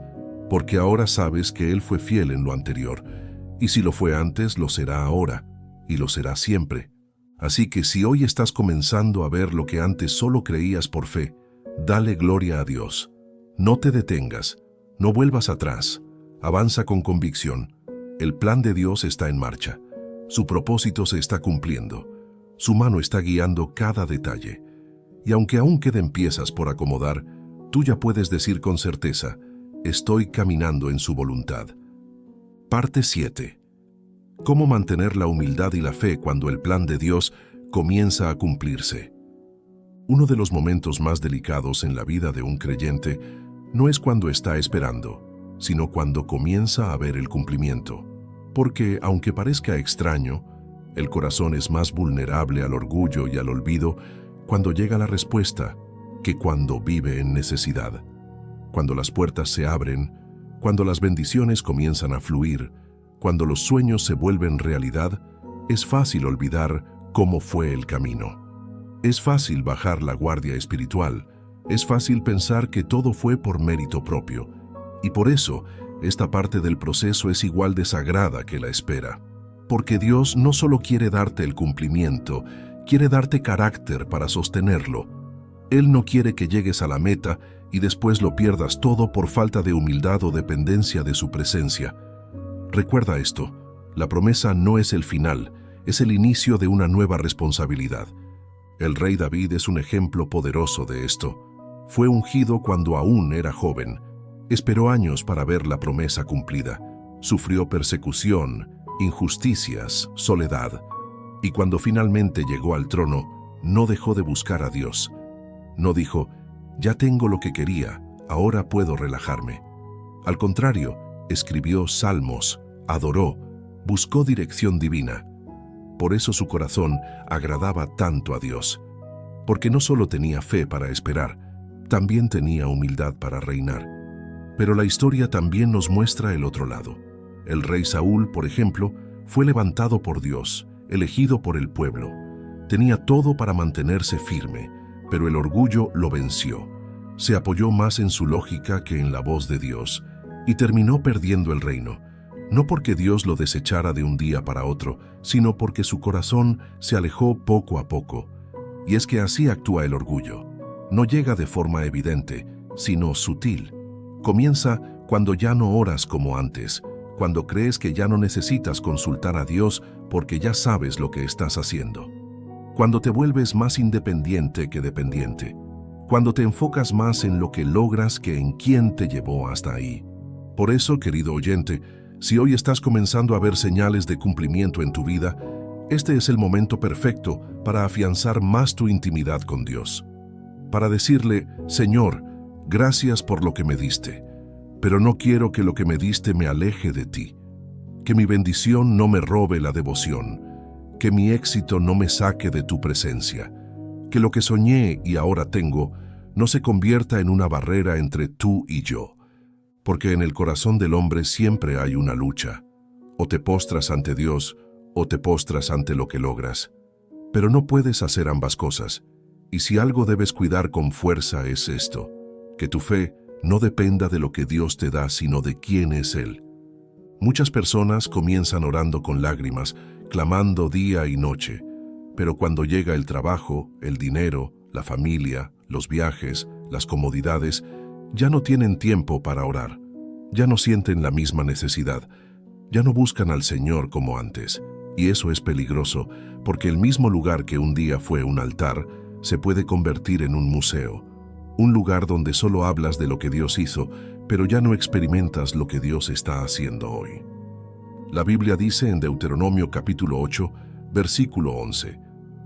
porque ahora sabes que Él fue fiel en lo anterior, y si lo fue antes, lo será ahora, y lo será siempre. Así que si hoy estás comenzando a ver lo que antes solo creías por fe, dale gloria a Dios. No te detengas, no vuelvas atrás, avanza con convicción. El plan de Dios está en marcha, su propósito se está cumpliendo, su mano está guiando cada detalle. Y aunque aún queden piezas por acomodar, tú ya puedes decir con certeza, estoy caminando en su voluntad. Parte 7. ¿Cómo mantener la humildad y la fe cuando el plan de Dios comienza a cumplirse? Uno de los momentos más delicados en la vida de un creyente no es cuando está esperando, sino cuando comienza a ver el cumplimiento. Porque, aunque parezca extraño, el corazón es más vulnerable al orgullo y al olvido cuando llega la respuesta que cuando vive en necesidad. Cuando las puertas se abren, cuando las bendiciones comienzan a fluir, cuando los sueños se vuelven realidad, es fácil olvidar cómo fue el camino. Es fácil bajar la guardia espiritual, es fácil pensar que todo fue por mérito propio, y por eso esta parte del proceso es igual de sagrada que la espera. Porque Dios no solo quiere darte el cumplimiento, quiere darte carácter para sostenerlo. Él no quiere que llegues a la meta y después lo pierdas todo por falta de humildad o dependencia de su presencia. Recuerda esto, la promesa no es el final, es el inicio de una nueva responsabilidad. El rey David es un ejemplo poderoso de esto. Fue ungido cuando aún era joven. Esperó años para ver la promesa cumplida. Sufrió persecución, injusticias, soledad. Y cuando finalmente llegó al trono, no dejó de buscar a Dios. No dijo, ya tengo lo que quería, ahora puedo relajarme. Al contrario, escribió salmos, adoró, buscó dirección divina. Por eso su corazón agradaba tanto a Dios. Porque no solo tenía fe para esperar, también tenía humildad para reinar. Pero la historia también nos muestra el otro lado. El rey Saúl, por ejemplo, fue levantado por Dios, elegido por el pueblo. Tenía todo para mantenerse firme, pero el orgullo lo venció. Se apoyó más en su lógica que en la voz de Dios, y terminó perdiendo el reino, no porque Dios lo desechara de un día para otro, sino porque su corazón se alejó poco a poco. Y es que así actúa el orgullo. No llega de forma evidente, sino sutil. Comienza cuando ya no oras como antes, cuando crees que ya no necesitas consultar a Dios porque ya sabes lo que estás haciendo. Cuando te vuelves más independiente que dependiente. Cuando te enfocas más en lo que logras que en quién te llevó hasta ahí. Por eso, querido oyente, si hoy estás comenzando a ver señales de cumplimiento en tu vida, este es el momento perfecto para afianzar más tu intimidad con Dios. Para decirle, Señor, gracias por lo que me diste, pero no quiero que lo que me diste me aleje de ti. Que mi bendición no me robe la devoción, que mi éxito no me saque de tu presencia, que lo que soñé y ahora tengo no se convierta en una barrera entre tú y yo. Porque en el corazón del hombre siempre hay una lucha. O te postras ante Dios, o te postras ante lo que logras. Pero no puedes hacer ambas cosas. Y si algo debes cuidar con fuerza es esto, que tu fe no dependa de lo que Dios te da, sino de quién es Él. Muchas personas comienzan orando con lágrimas, clamando día y noche, pero cuando llega el trabajo, el dinero, la familia, los viajes, las comodidades, ya no tienen tiempo para orar, ya no sienten la misma necesidad, ya no buscan al Señor como antes. Y eso es peligroso, porque el mismo lugar que un día fue un altar, se puede convertir en un museo, un lugar donde solo hablas de lo que Dios hizo, pero ya no experimentas lo que Dios está haciendo hoy. La Biblia dice en Deuteronomio capítulo 8, versículo 11,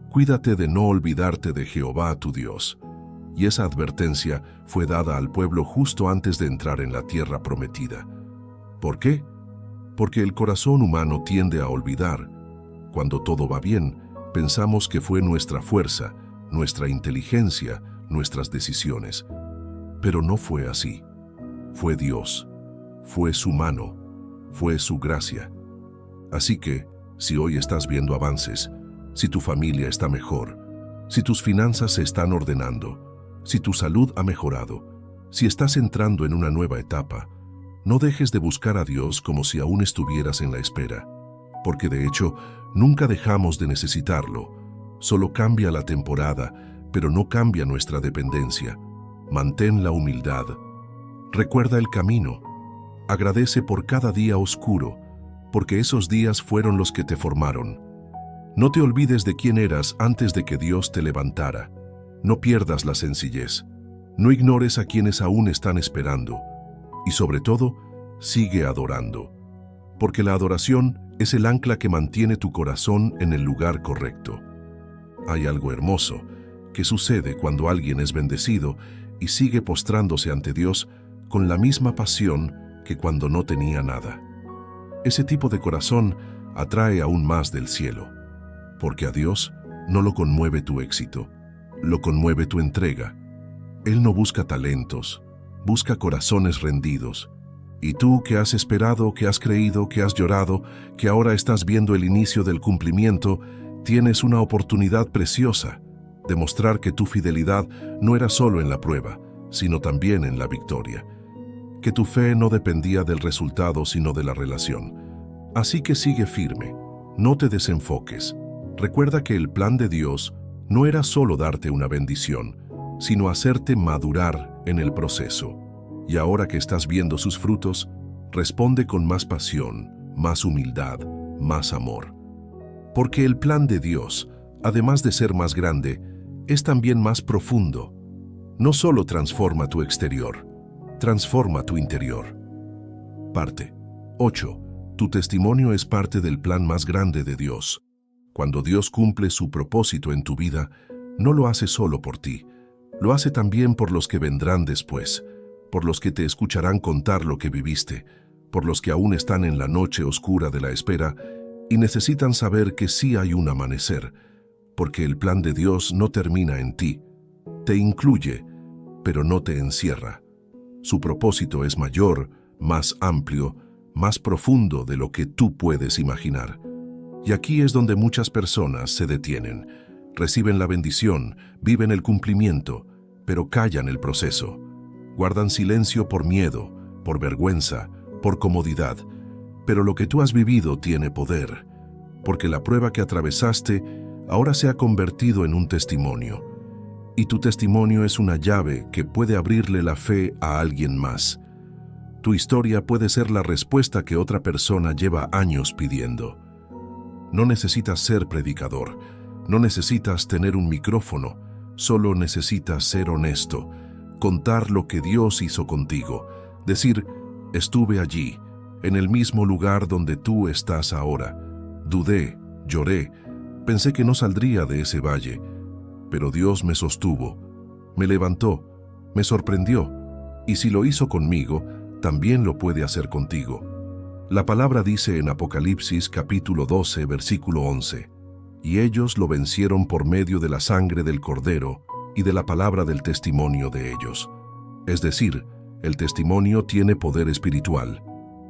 «Cuídate de no olvidarte de Jehová tu Dios». Y esa advertencia fue dada al pueblo justo antes de entrar en la tierra prometida. ¿Por qué? Porque el corazón humano tiende a olvidar. Cuando todo va bien, pensamos que fue nuestra fuerza, nuestra inteligencia, nuestras decisiones. Pero no fue así. Fue Dios, fue su mano, fue su gracia. Así que, si hoy estás viendo avances, si tu familia está mejor, si tus finanzas se están ordenando, si tu salud ha mejorado, si estás entrando en una nueva etapa, no dejes de buscar a Dios como si aún estuvieras en la espera, porque de hecho, nunca dejamos de necesitarlo. Solo cambia la temporada, pero no cambia nuestra dependencia. Mantén la humildad. Recuerda el camino. Agradece por cada día oscuro, porque esos días fueron los que te formaron. No te olvides de quién eras antes de que Dios te levantara. No pierdas la sencillez. No ignores a quienes aún están esperando. Y sobre todo, sigue adorando. Porque la adoración es el ancla que mantiene tu corazón en el lugar correcto. Hay algo hermoso que sucede cuando alguien es bendecido y sigue postrándose ante Dios con la misma pasión que cuando no tenía nada. Ese tipo de corazón atrae aún más del cielo, porque a Dios no lo conmueve tu éxito, lo conmueve tu entrega. Él no busca talentos, busca corazones rendidos. Y tú que has esperado, que has creído, que has llorado, que ahora estás viendo el inicio del cumplimiento, tienes una oportunidad preciosa de mostrar que tu fidelidad no era solo en la prueba, sino también en la victoria. Que tu fe no dependía del resultado, sino de la relación. Así que sigue firme, no te desenfoques. Recuerda que el plan de Dios no era solo darte una bendición, sino hacerte madurar en el proceso. Y ahora que estás viendo sus frutos, responde con más pasión, más humildad, más amor. Porque el plan de Dios, además de ser más grande, es también más profundo. No solo transforma tu exterior, transforma tu interior. Parte 8. Tu testimonio es parte del plan más grande de Dios. Cuando Dios cumple su propósito en tu vida, no lo hace solo por ti, lo hace también por los que vendrán después, por los que te escucharán contar lo que viviste, por los que aún están en la noche oscura de la espera y necesitan saber que sí hay un amanecer, porque el plan de Dios no termina en ti, te incluye, pero no te encierra. Su propósito es mayor, más amplio, más profundo de lo que tú puedes imaginar. Y aquí es donde muchas personas se detienen, reciben la bendición, viven el cumplimiento, pero callan el proceso. Guardan silencio por miedo, por vergüenza, por comodidad. Pero lo que tú has vivido tiene poder, porque la prueba que atravesaste ahora se ha convertido en un testimonio. Y tu testimonio es una llave que puede abrirle la fe a alguien más. Tu historia puede ser la respuesta que otra persona lleva años pidiendo. No necesitas ser predicador, no necesitas tener un micrófono, solo necesitas ser honesto, contar lo que Dios hizo contigo, decir, Estuve allí, en el mismo lugar donde tú estás ahora. Dudé, lloré, pensé que no saldría de ese valle, pero Dios me sostuvo, me levantó, me sorprendió, y si lo hizo conmigo, también lo puede hacer contigo. La palabra dice en Apocalipsis capítulo 12, versículo 11, y ellos lo vencieron por medio de la sangre del Cordero y de la palabra del testimonio de ellos. Es decir, el testimonio tiene poder espiritual.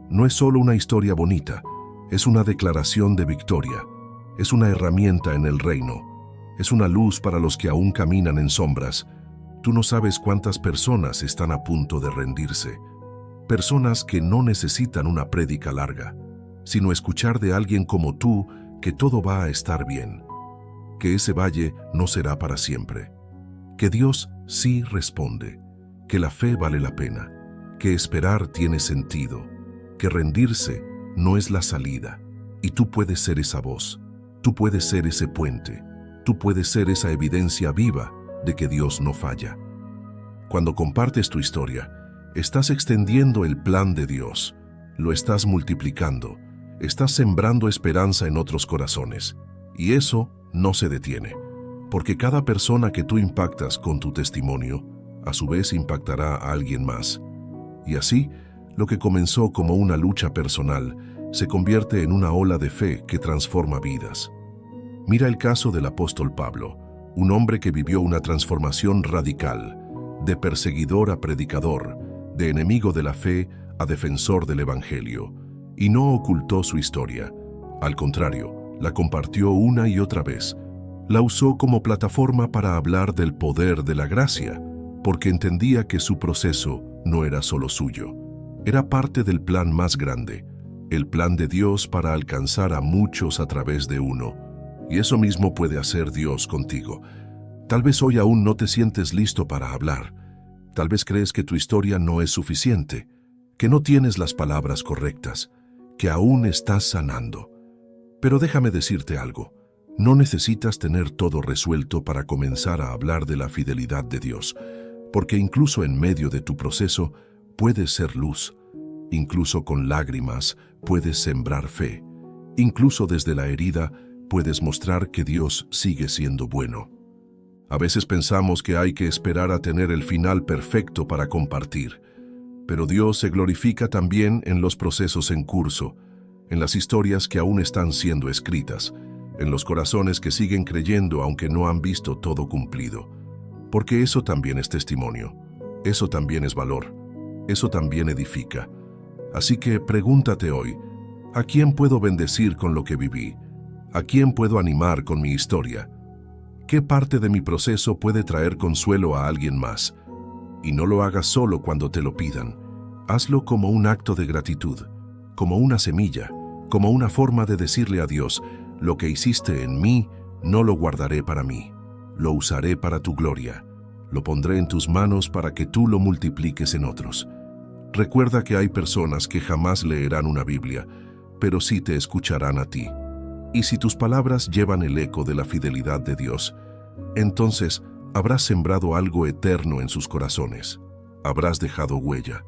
No es solo una historia bonita, es una declaración de victoria, es una herramienta en el reino, es una luz para los que aún caminan en sombras. Tú no sabes cuántas personas están a punto de rendirse. Personas que no necesitan una prédica larga, sino escuchar de alguien como tú que todo va a estar bien, que ese valle no será para siempre, que Dios sí responde, que la fe vale la pena, que esperar tiene sentido, que rendirse no es la salida, y tú puedes ser esa voz, tú puedes ser ese puente, tú puedes ser esa evidencia viva de que Dios no falla. Cuando compartes tu historia, estás extendiendo el plan de Dios, lo estás multiplicando, estás sembrando esperanza en otros corazones, y eso no se detiene, porque cada persona que tú impactas con tu testimonio, a su vez impactará a alguien más. Y así, lo que comenzó como una lucha personal se convierte en una ola de fe que transforma vidas. Mira el caso del apóstol Pablo, un hombre que vivió una transformación radical, de perseguidor a predicador, de enemigo de la fe a defensor del Evangelio, y no ocultó su historia. Al contrario, la compartió una y otra vez. La usó como plataforma para hablar del poder de la gracia, porque entendía que su proceso no era solo suyo. Era parte del plan más grande, el plan de Dios para alcanzar a muchos a través de uno. Y eso mismo puede hacer Dios contigo. Tal vez hoy aún no te sientes listo para hablar. Tal vez crees que tu historia no es suficiente, que no tienes las palabras correctas, que aún estás sanando. Pero déjame decirte algo. No necesitas tener todo resuelto para comenzar a hablar de la fidelidad de Dios, porque incluso en medio de tu proceso puedes ser luz. Incluso con lágrimas puedes sembrar fe. Incluso desde la herida puedes mostrar que Dios sigue siendo bueno. A veces pensamos que hay que esperar a tener el final perfecto para compartir, pero Dios se glorifica también en los procesos en curso, en las historias que aún están siendo escritas, en los corazones que siguen creyendo aunque no han visto todo cumplido. Porque eso también es testimonio, eso también es valor, eso también edifica. Así que pregúntate hoy, ¿a quién puedo bendecir con lo que viví? ¿A quién puedo animar con mi historia? ¿Qué parte de mi proceso puede traer consuelo a alguien más? Y no lo hagas solo cuando te lo pidan. Hazlo como un acto de gratitud, como una semilla, como una forma de decirle a Dios, lo que hiciste en mí, no lo guardaré para mí. Lo usaré para tu gloria. Lo pondré en tus manos para que tú lo multipliques en otros. Recuerda que hay personas que jamás leerán una Biblia, pero sí te escucharán a ti. Y si tus palabras llevan el eco de la fidelidad de Dios, entonces habrás sembrado algo eterno en sus corazones. Habrás dejado huella.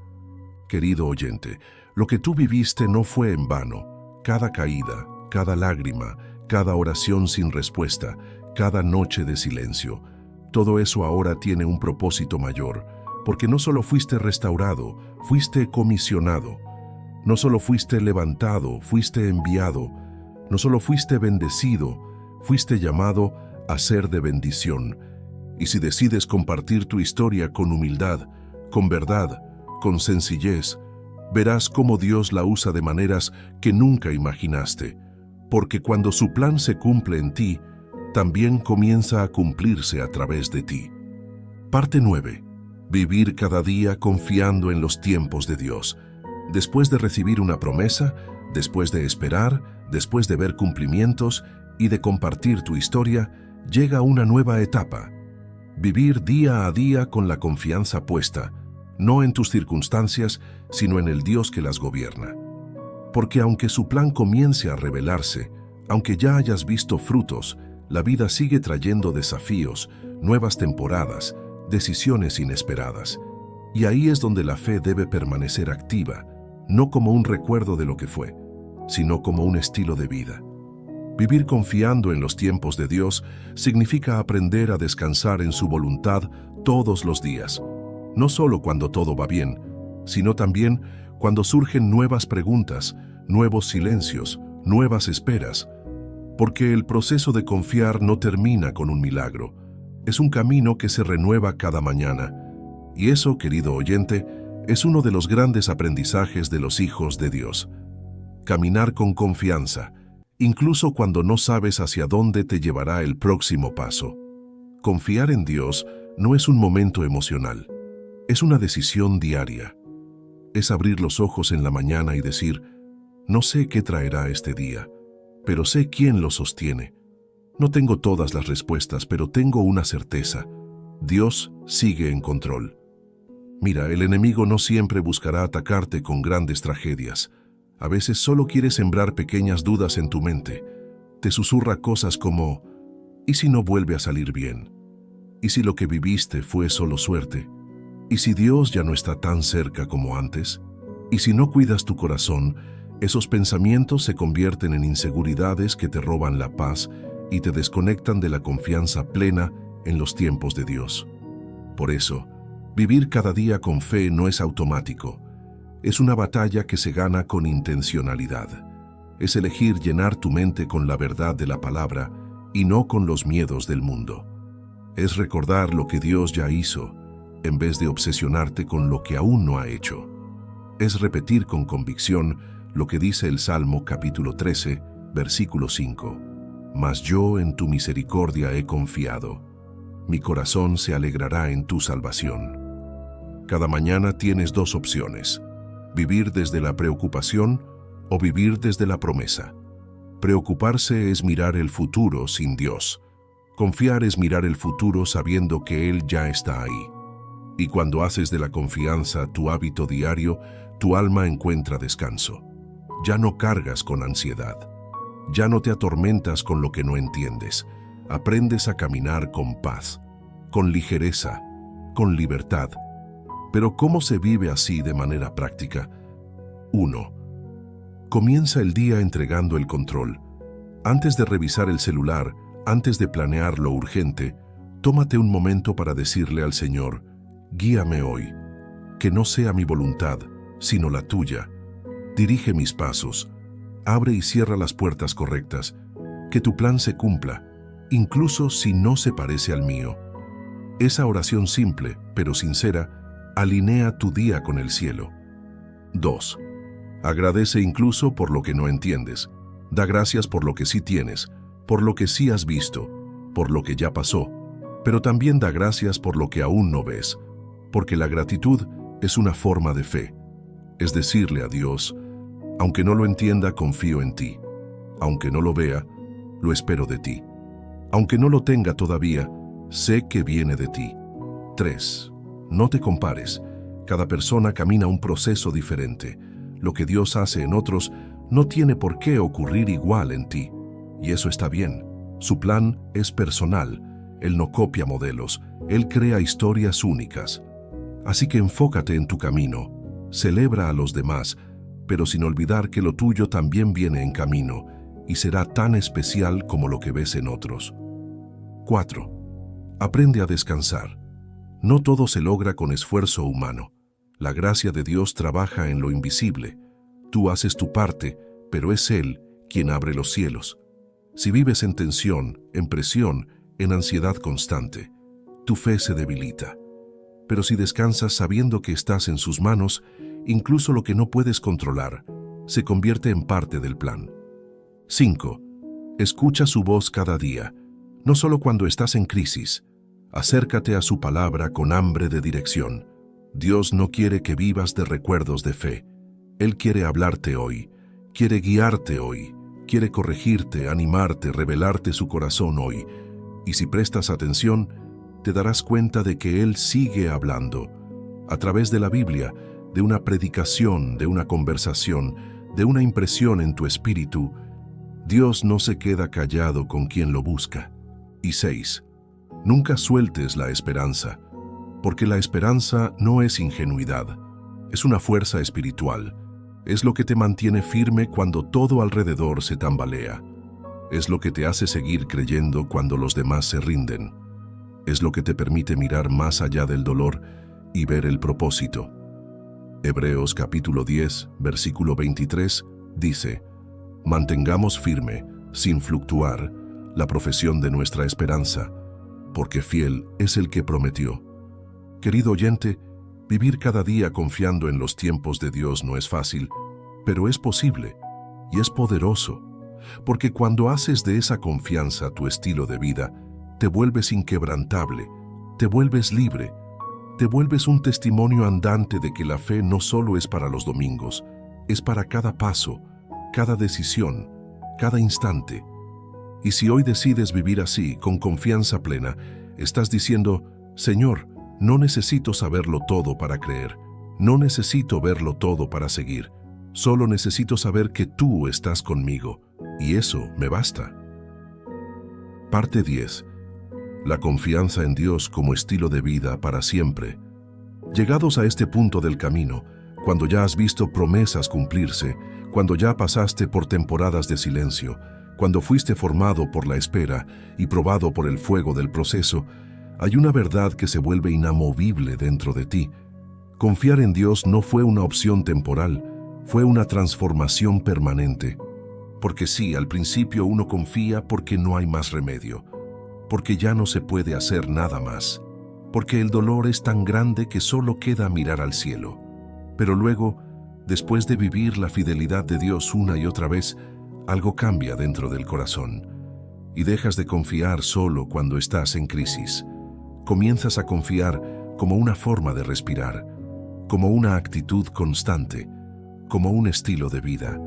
Querido oyente, lo que tú viviste no fue en vano. Cada caída, cada lágrima, cada oración sin respuesta, cada noche de silencio, todo eso ahora tiene un propósito mayor, porque no solo fuiste restaurado, fuiste comisionado. No solo fuiste levantado, fuiste enviado. No solo fuiste bendecido, fuiste llamado a ser de bendición. Y si decides compartir tu historia con humildad, con verdad, con sencillez, verás cómo Dios la usa de maneras que nunca imaginaste, porque cuando su plan se cumple en ti, también comienza a cumplirse a través de ti. Parte 9. Vivir cada día confiando en los tiempos de Dios. Después de recibir una promesa, después de esperar, después de ver cumplimientos y de compartir tu historia, llega una nueva etapa. Vivir día a día con la confianza puesta, no en tus circunstancias, sino en el Dios que las gobierna. Porque aunque su plan comience a revelarse, aunque ya hayas visto frutos, la vida sigue trayendo desafíos, nuevas temporadas, decisiones inesperadas. Y ahí es donde la fe debe permanecer activa, no como un recuerdo de lo que fue, sino como un estilo de vida. Vivir confiando en los tiempos de Dios significa aprender a descansar en su voluntad todos los días, no solo cuando todo va bien, sino también cuando surgen nuevas preguntas, nuevos silencios, nuevas esperas, porque el proceso de confiar no termina con un milagro, es un camino que se renueva cada mañana. Y eso, querido oyente, es uno de los grandes aprendizajes de los hijos de Dios. Caminar con confianza, incluso cuando no sabes hacia dónde te llevará el próximo paso. Confiar en Dios no es un momento emocional, es una decisión diaria. Es abrir los ojos en la mañana y decir, no sé qué traerá este día, pero sé quién lo sostiene. No tengo todas las respuestas, pero tengo una certeza. Dios sigue en control. Mira, el enemigo no siempre buscará atacarte con grandes tragedias. A veces solo quiere sembrar pequeñas dudas en tu mente. Te susurra cosas como, ¿y si no vuelve a salir bien? ¿Y si lo que viviste fue solo suerte? ¿Y si Dios ya no está tan cerca como antes? ¿Y si no cuidas tu corazón, esos pensamientos se convierten en inseguridades que te roban la paz y te desconectan de la confianza plena en los tiempos de Dios? Por eso, vivir cada día con fe no es automático. Es una batalla que se gana con intencionalidad. Es elegir llenar tu mente con la verdad de la palabra y no con los miedos del mundo. Es recordar lo que Dios ya hizo, en vez de obsesionarte con lo que aún no ha hecho. Es repetir con convicción lo que dice el Salmo capítulo 13, versículo 5. Mas yo en tu misericordia he confiado. Mi corazón se alegrará en tu salvación. Cada mañana tienes dos opciones: vivir desde la preocupación o vivir desde la promesa. Preocuparse es mirar el futuro sin Dios. Confiar es mirar el futuro sabiendo que Él ya está ahí. Y cuando haces de la confianza tu hábito diario, tu alma encuentra descanso. Ya no cargas con ansiedad. Ya no te atormentas con lo que no entiendes. Aprendes a caminar con paz, con ligereza, con libertad. Pero ¿cómo se vive así de manera práctica? 1. Comienza el día entregando el control. Antes de revisar el celular, antes de planear lo urgente, tómate un momento para decirle al Señor, guíame hoy, que no sea mi voluntad, sino la tuya. Dirige mis pasos, abre y cierra las puertas correctas, que tu plan se cumpla, incluso si no se parece al mío. Esa oración simple, pero sincera, alinea tu día con el cielo. 2. Agradece incluso por lo que no entiendes. Da gracias por lo que sí tienes, por lo que sí has visto, por lo que ya pasó, pero también da gracias por lo que aún no ves, porque la gratitud es una forma de fe. Es decirle a Dios, aunque no lo entienda, confío en ti. Aunque no lo vea, lo espero de ti. Aunque no lo tenga todavía, sé que viene de ti. 3. No te compares. Cada persona camina un proceso diferente. Lo que Dios hace en otros no tiene por qué ocurrir igual en ti. Y eso está bien. Su plan es personal. Él no copia modelos. Él crea historias únicas. Así que enfócate en tu camino. Celebra a los demás, pero sin olvidar que lo tuyo también viene en camino y será tan especial como lo que ves en otros. 4. Aprende a descansar. No todo se logra con esfuerzo humano. La gracia de Dios trabaja en lo invisible. Tú haces tu parte, pero es Él quien abre los cielos. Si vives en tensión, en presión, en ansiedad constante, tu fe se debilita. Pero si descansas sabiendo que estás en sus manos, incluso lo que no puedes controlar se convierte en parte del plan. 5. Escucha su voz cada día, no solo cuando estás en crisis. Acércate a su palabra con hambre de dirección. Dios no quiere que vivas de recuerdos de fe. Él quiere hablarte hoy, quiere guiarte hoy, quiere corregirte, animarte, revelarte su corazón hoy. Y si prestas atención, te darás cuenta de que Él sigue hablando, a través de la Biblia, de una predicación, de una conversación, de una impresión en tu espíritu. Dios no se queda callado con quien lo busca. Y 6. Nunca sueltes la esperanza, porque la esperanza no es ingenuidad, es una fuerza espiritual. Es lo que te mantiene firme cuando todo alrededor se tambalea. Es lo que te hace seguir creyendo cuando los demás se rinden. Es lo que te permite mirar más allá del dolor y ver el propósito. Hebreos capítulo 10, versículo 23, dice: mantengamos firme, sin fluctuar, la profesión de nuestra esperanza, porque fiel es el que prometió. Querido oyente, vivir cada día confiando en los tiempos de Dios no es fácil, pero es posible y es poderoso, porque cuando haces de esa confianza tu estilo de vida, te vuelves inquebrantable, te vuelves libre, te vuelves un testimonio andante de que la fe no solo es para los domingos, es para cada paso, cada decisión, cada instante. Y si hoy decides vivir así, con confianza plena, estás diciendo: Señor, no necesito saberlo todo para creer, no necesito verlo todo para seguir, solo necesito saber que tú estás conmigo, y eso me basta. Parte 10. La confianza en Dios como estilo de vida para siempre. Llegados a este punto del camino, cuando ya has visto promesas cumplirse, cuando ya pasaste por temporadas de silencio, cuando fuiste formado por la espera y probado por el fuego del proceso, hay una verdad que se vuelve inamovible dentro de ti. Confiar en Dios no fue una opción temporal, fue una transformación permanente. Porque sí, al principio uno confía porque no hay más remedio, porque ya no se puede hacer nada más, porque el dolor es tan grande que solo queda mirar al cielo. Pero luego, después de vivir la fidelidad de Dios una y otra vez, algo cambia dentro del corazón y dejas de confiar solo cuando estás en crisis. Comienzas a confiar como una forma de respirar, como una actitud constante, como un estilo de vida.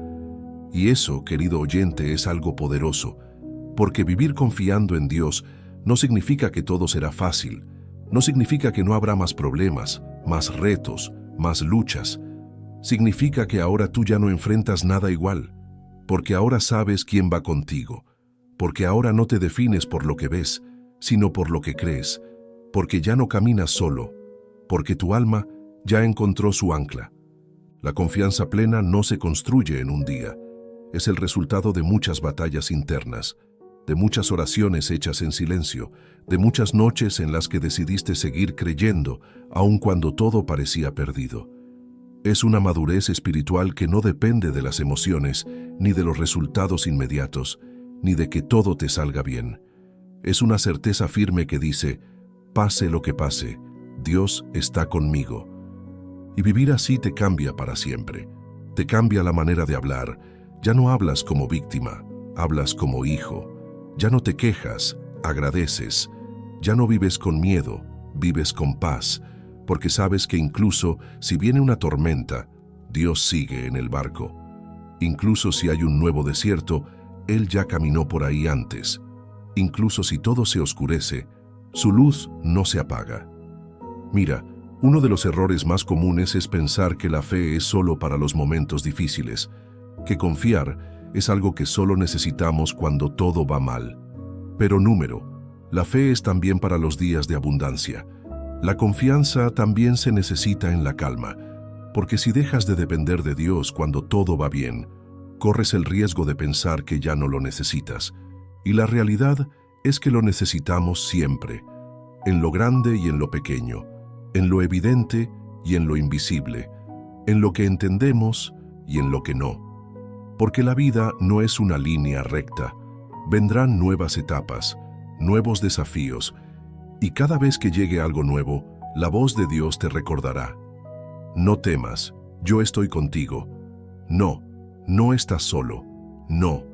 Y eso, querido oyente, es algo poderoso, porque vivir confiando en Dios no significa que todo será fácil, no significa que no habrá más problemas, más retos, más luchas. Significa que ahora tú ya no enfrentas nada igual, porque ahora sabes quién va contigo, porque ahora no te defines por lo que ves, sino por lo que crees, porque ya no caminas solo, porque tu alma ya encontró su ancla. La confianza plena no se construye en un día, es el resultado de muchas batallas internas, de muchas oraciones hechas en silencio, de muchas noches en las que decidiste seguir creyendo, aun cuando todo parecía perdido. Es una madurez espiritual que no depende de las emociones, ni de los resultados inmediatos, ni de que todo te salga bien. Es una certeza firme que dice: pase lo que pase, Dios está conmigo. Y vivir así te cambia para siempre. Te cambia la manera de hablar. Ya no hablas como víctima, hablas como hijo. Ya no te quejas, agradeces. Ya no vives con miedo, vives con paz, porque sabes que incluso si viene una tormenta, Dios sigue en el barco. Incluso si hay un nuevo desierto, Él ya caminó por ahí antes. Incluso si todo se oscurece, su luz no se apaga. Mira, uno de los errores más comunes es pensar que la fe es solo para los momentos difíciles, que confiar es algo que solo necesitamos cuando todo va mal. Pero la fe es también para los días de abundancia. La confianza también se necesita en la calma, porque si dejas de depender de Dios cuando todo va bien, corres el riesgo de pensar que ya no lo necesitas. Y la realidad es que lo necesitamos siempre, en lo grande y en lo pequeño, en lo evidente y en lo invisible, en lo que entendemos y en lo que no. Porque la vida no es una línea recta. Vendrán nuevas etapas, nuevos desafíos, y cada vez que llegue algo nuevo, la voz de Dios te recordará: no temas, yo estoy contigo. No, no estás solo. No,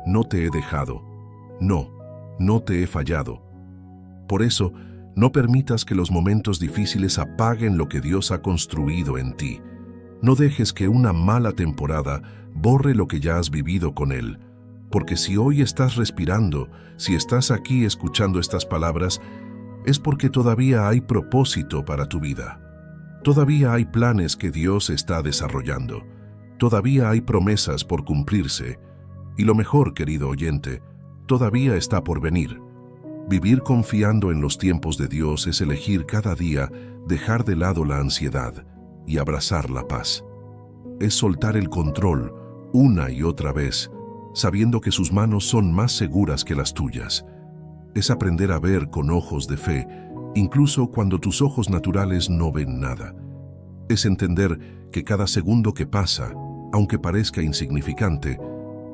no te he dejado. No, no te he fallado. Por eso, no permitas que los momentos difíciles apaguen lo que Dios ha construido en ti. No dejes que una mala temporada borre lo que ya has vivido con Él. Porque si hoy estás respirando, si estás aquí escuchando estas palabras, es porque todavía hay propósito para tu vida. Todavía hay planes que Dios está desarrollando. Todavía hay promesas por cumplirse. Y lo mejor, querido oyente, todavía está por venir. Vivir confiando en los tiempos de Dios es elegir cada día dejar de lado la ansiedad y abrazar la paz. es soltar el control una y otra vez, sabiendo que sus manos son más seguras que las tuyas. Es aprender a ver con ojos de fe, incluso cuando tus ojos naturales no ven nada. Es entender que cada segundo que pasa, aunque parezca insignificante,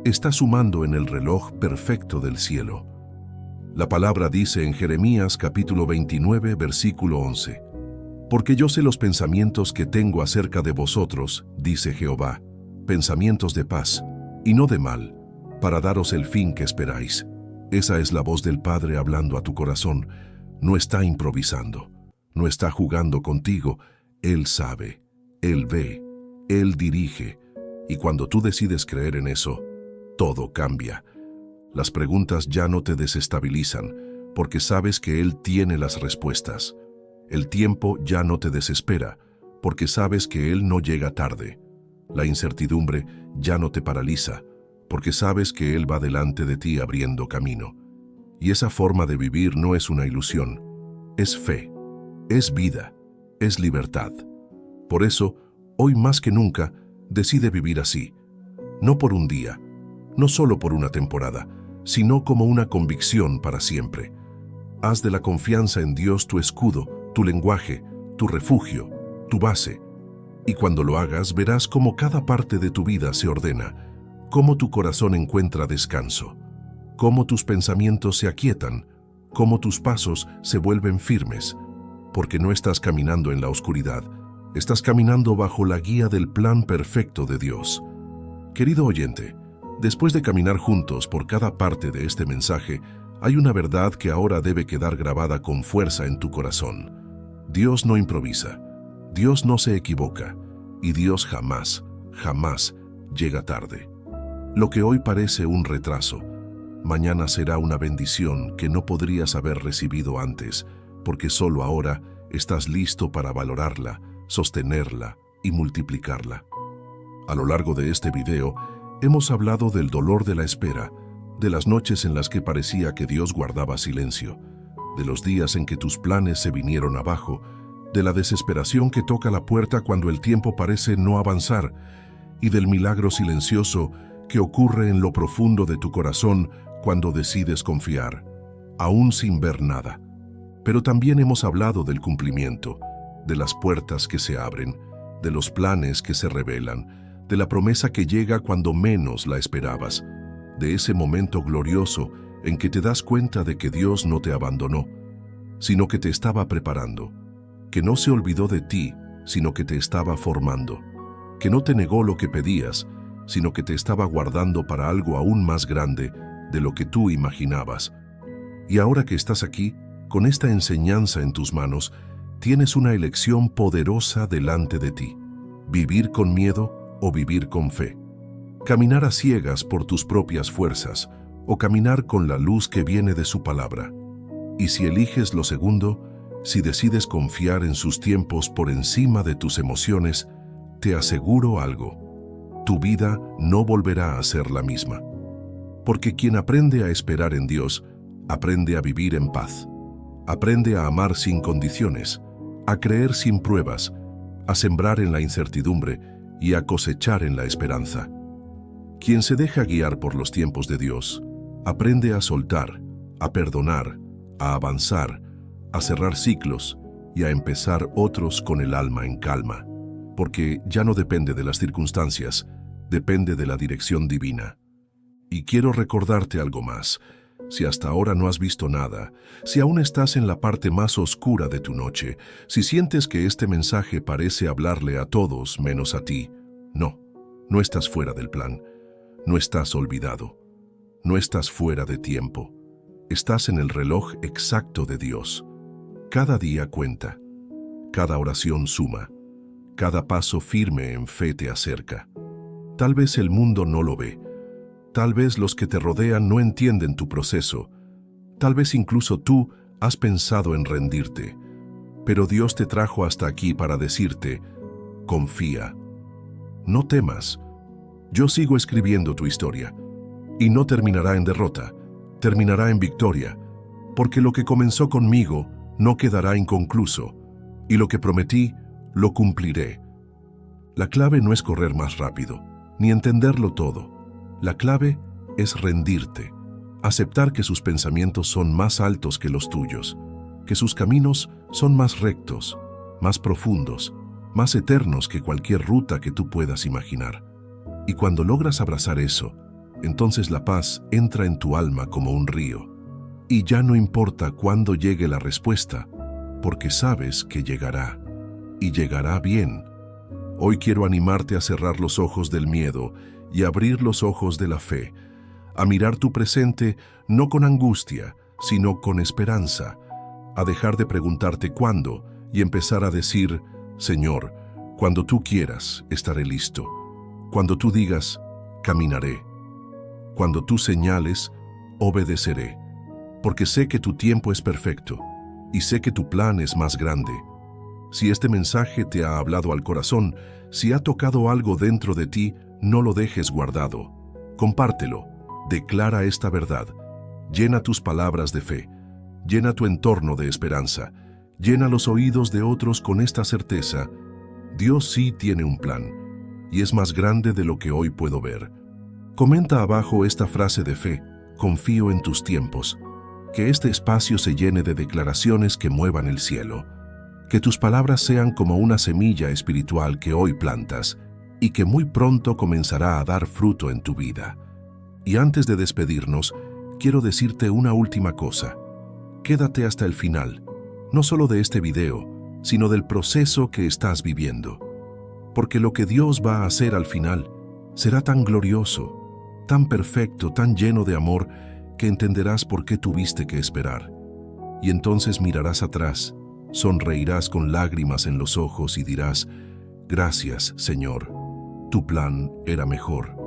está sumando en el reloj perfecto del cielo. La palabra dice en Jeremías capítulo 29, versículo 11: Porque yo sé los pensamientos que tengo acerca de vosotros, dice Jehová, pensamientos de paz y no de mal, para daros el fin que esperáis. Esa es la voz del Padre hablando a tu corazón. No está improvisando, no está jugando contigo. Él sabe, Él ve, Él dirige, y cuando tú decides creer en eso, todo cambia. Las preguntas ya no te desestabilizan, porque sabes que Él tiene las respuestas. El tiempo ya no te desespera, porque sabes que Él no llega tarde. La incertidumbre ya no te paraliza, porque sabes que Él va delante de ti abriendo camino. Y esa forma de vivir no es una ilusión, es fe, es vida, es libertad. Por eso, hoy más que nunca, decide vivir así, no por un día, no solo por una temporada, sino como una convicción para siempre. Haz de la confianza en Dios tu escudo, tu lenguaje, tu refugio, tu base. Y cuando lo hagas, verás cómo cada parte de tu vida se ordena, cómo tu corazón encuentra descanso, cómo tus pensamientos se aquietan, cómo tus pasos se vuelven firmes, porque no estás caminando en la oscuridad, estás caminando bajo la guía del plan perfecto de Dios. Querido oyente, después de caminar juntos por cada parte de este mensaje, hay una verdad que ahora debe quedar grabada con fuerza en tu corazón. Dios no improvisa, Dios no se equivoca, y Dios jamás, jamás llega tarde. Lo que hoy parece un retraso, mañana será una bendición que no podrías haber recibido antes, porque solo ahora estás listo para valorarla, sostenerla y multiplicarla. A lo largo de este video, hemos hablado del dolor de la espera, de las noches en las que parecía que Dios guardaba silencio, de los días en que tus planes se vinieron abajo, de la desesperación que toca la puerta cuando el tiempo parece no avanzar, y del milagro silencioso que ocurre en lo profundo de tu corazón cuando decides confiar, aún sin ver nada. Pero también hemos hablado del cumplimiento, de las puertas que se abren, de los planes que se revelan, de la promesa que llega cuando menos la esperabas, de ese momento glorioso en que te das cuenta de que Dios no te abandonó, sino que te estaba preparando, que no se olvidó de ti, sino que te estaba formando, que no te negó lo que pedías, sino que te estaba guardando para algo aún más grande de lo que tú imaginabas. Y ahora que estás aquí, con esta enseñanza en tus manos, tienes una elección poderosa delante de ti: vivir con miedo o vivir con fe, caminar a ciegas por tus propias fuerzas o caminar con la luz que viene de su palabra. Y si eliges lo segundo, si decides confiar en sus tiempos por encima de tus emociones, te aseguro algo: tu vida no volverá a ser la misma. Porque quien aprende a esperar en Dios, aprende a vivir en paz, aprende a amar sin condiciones, a creer sin pruebas, a sembrar en la incertidumbre y a cosechar en la esperanza. Quien se deja guiar por los tiempos de Dios, aprende a soltar, a perdonar, a avanzar, a cerrar ciclos y a empezar otros con el alma en calma, porque ya no depende de las circunstancias, depende de la dirección divina. Y quiero recordarte algo más: si hasta ahora no has visto nada, si aún estás en la parte más oscura de tu noche, si sientes que este mensaje parece hablarle a todos menos a ti, no estás fuera del plan, no estás olvidado, no estás fuera de tiempo, estás en el reloj exacto de Dios. Cada día cuenta, cada oración suma, cada paso firme en fe te acerca. Tal vez el mundo no lo ve, tal vez los que te rodean no entienden tu proceso, tal vez incluso tú has pensado en rendirte, pero Dios te trajo hasta aquí para decirte: confía, no temas, yo sigo escribiendo tu historia, y no terminará en derrota, terminará en victoria, porque lo que comenzó conmigo no quedará inconcluso, y lo que prometí, lo cumpliré. La clave no es correr más rápido, ni entenderlo todo. La clave es rendirte, aceptar que sus pensamientos son más altos que los tuyos, que sus caminos son más rectos, más profundos, más eternos que cualquier ruta que tú puedas imaginar. Y cuando logras abrazar eso, entonces la paz entra en tu alma como un río. Y ya no importa cuándo llegue la respuesta, porque sabes que llegará, y llegará bien. Hoy quiero animarte a cerrar los ojos del miedo y abrir los ojos de la fe, a mirar tu presente no con angustia, sino con esperanza, a dejar de preguntarte cuándo y empezar a decir, Señor, cuando tú quieras, estaré listo. Cuando tú digas, caminaré. Cuando tú señales, obedeceré. Porque sé que tu tiempo es perfecto y sé que tu plan es más grande. Si este mensaje te ha hablado al corazón, si ha tocado algo dentro de ti, no lo dejes guardado. Compártelo, declara esta verdad, llena tus palabras de fe, llena tu entorno de esperanza, llena los oídos de otros con esta certeza. Dios sí tiene un plan, y es más grande de lo que hoy puedo ver. Comenta abajo esta frase de fe, confío en tus tiempos. Que este espacio se llene de declaraciones que muevan el cielo. Que tus palabras sean como una semilla espiritual que hoy plantas y que muy pronto comenzará a dar fruto en tu vida. Y antes de despedirnos, quiero decirte una última cosa. Quédate hasta el final, no solo de este video, sino del proceso que estás viviendo. Porque lo que Dios va a hacer al final será tan glorioso, tan perfecto, tan lleno de amor, que entenderás por qué tuviste que esperar. Y entonces mirarás atrás, sonreirás con lágrimas en los ojos y dirás, gracias, Señor, tu plan era mejor.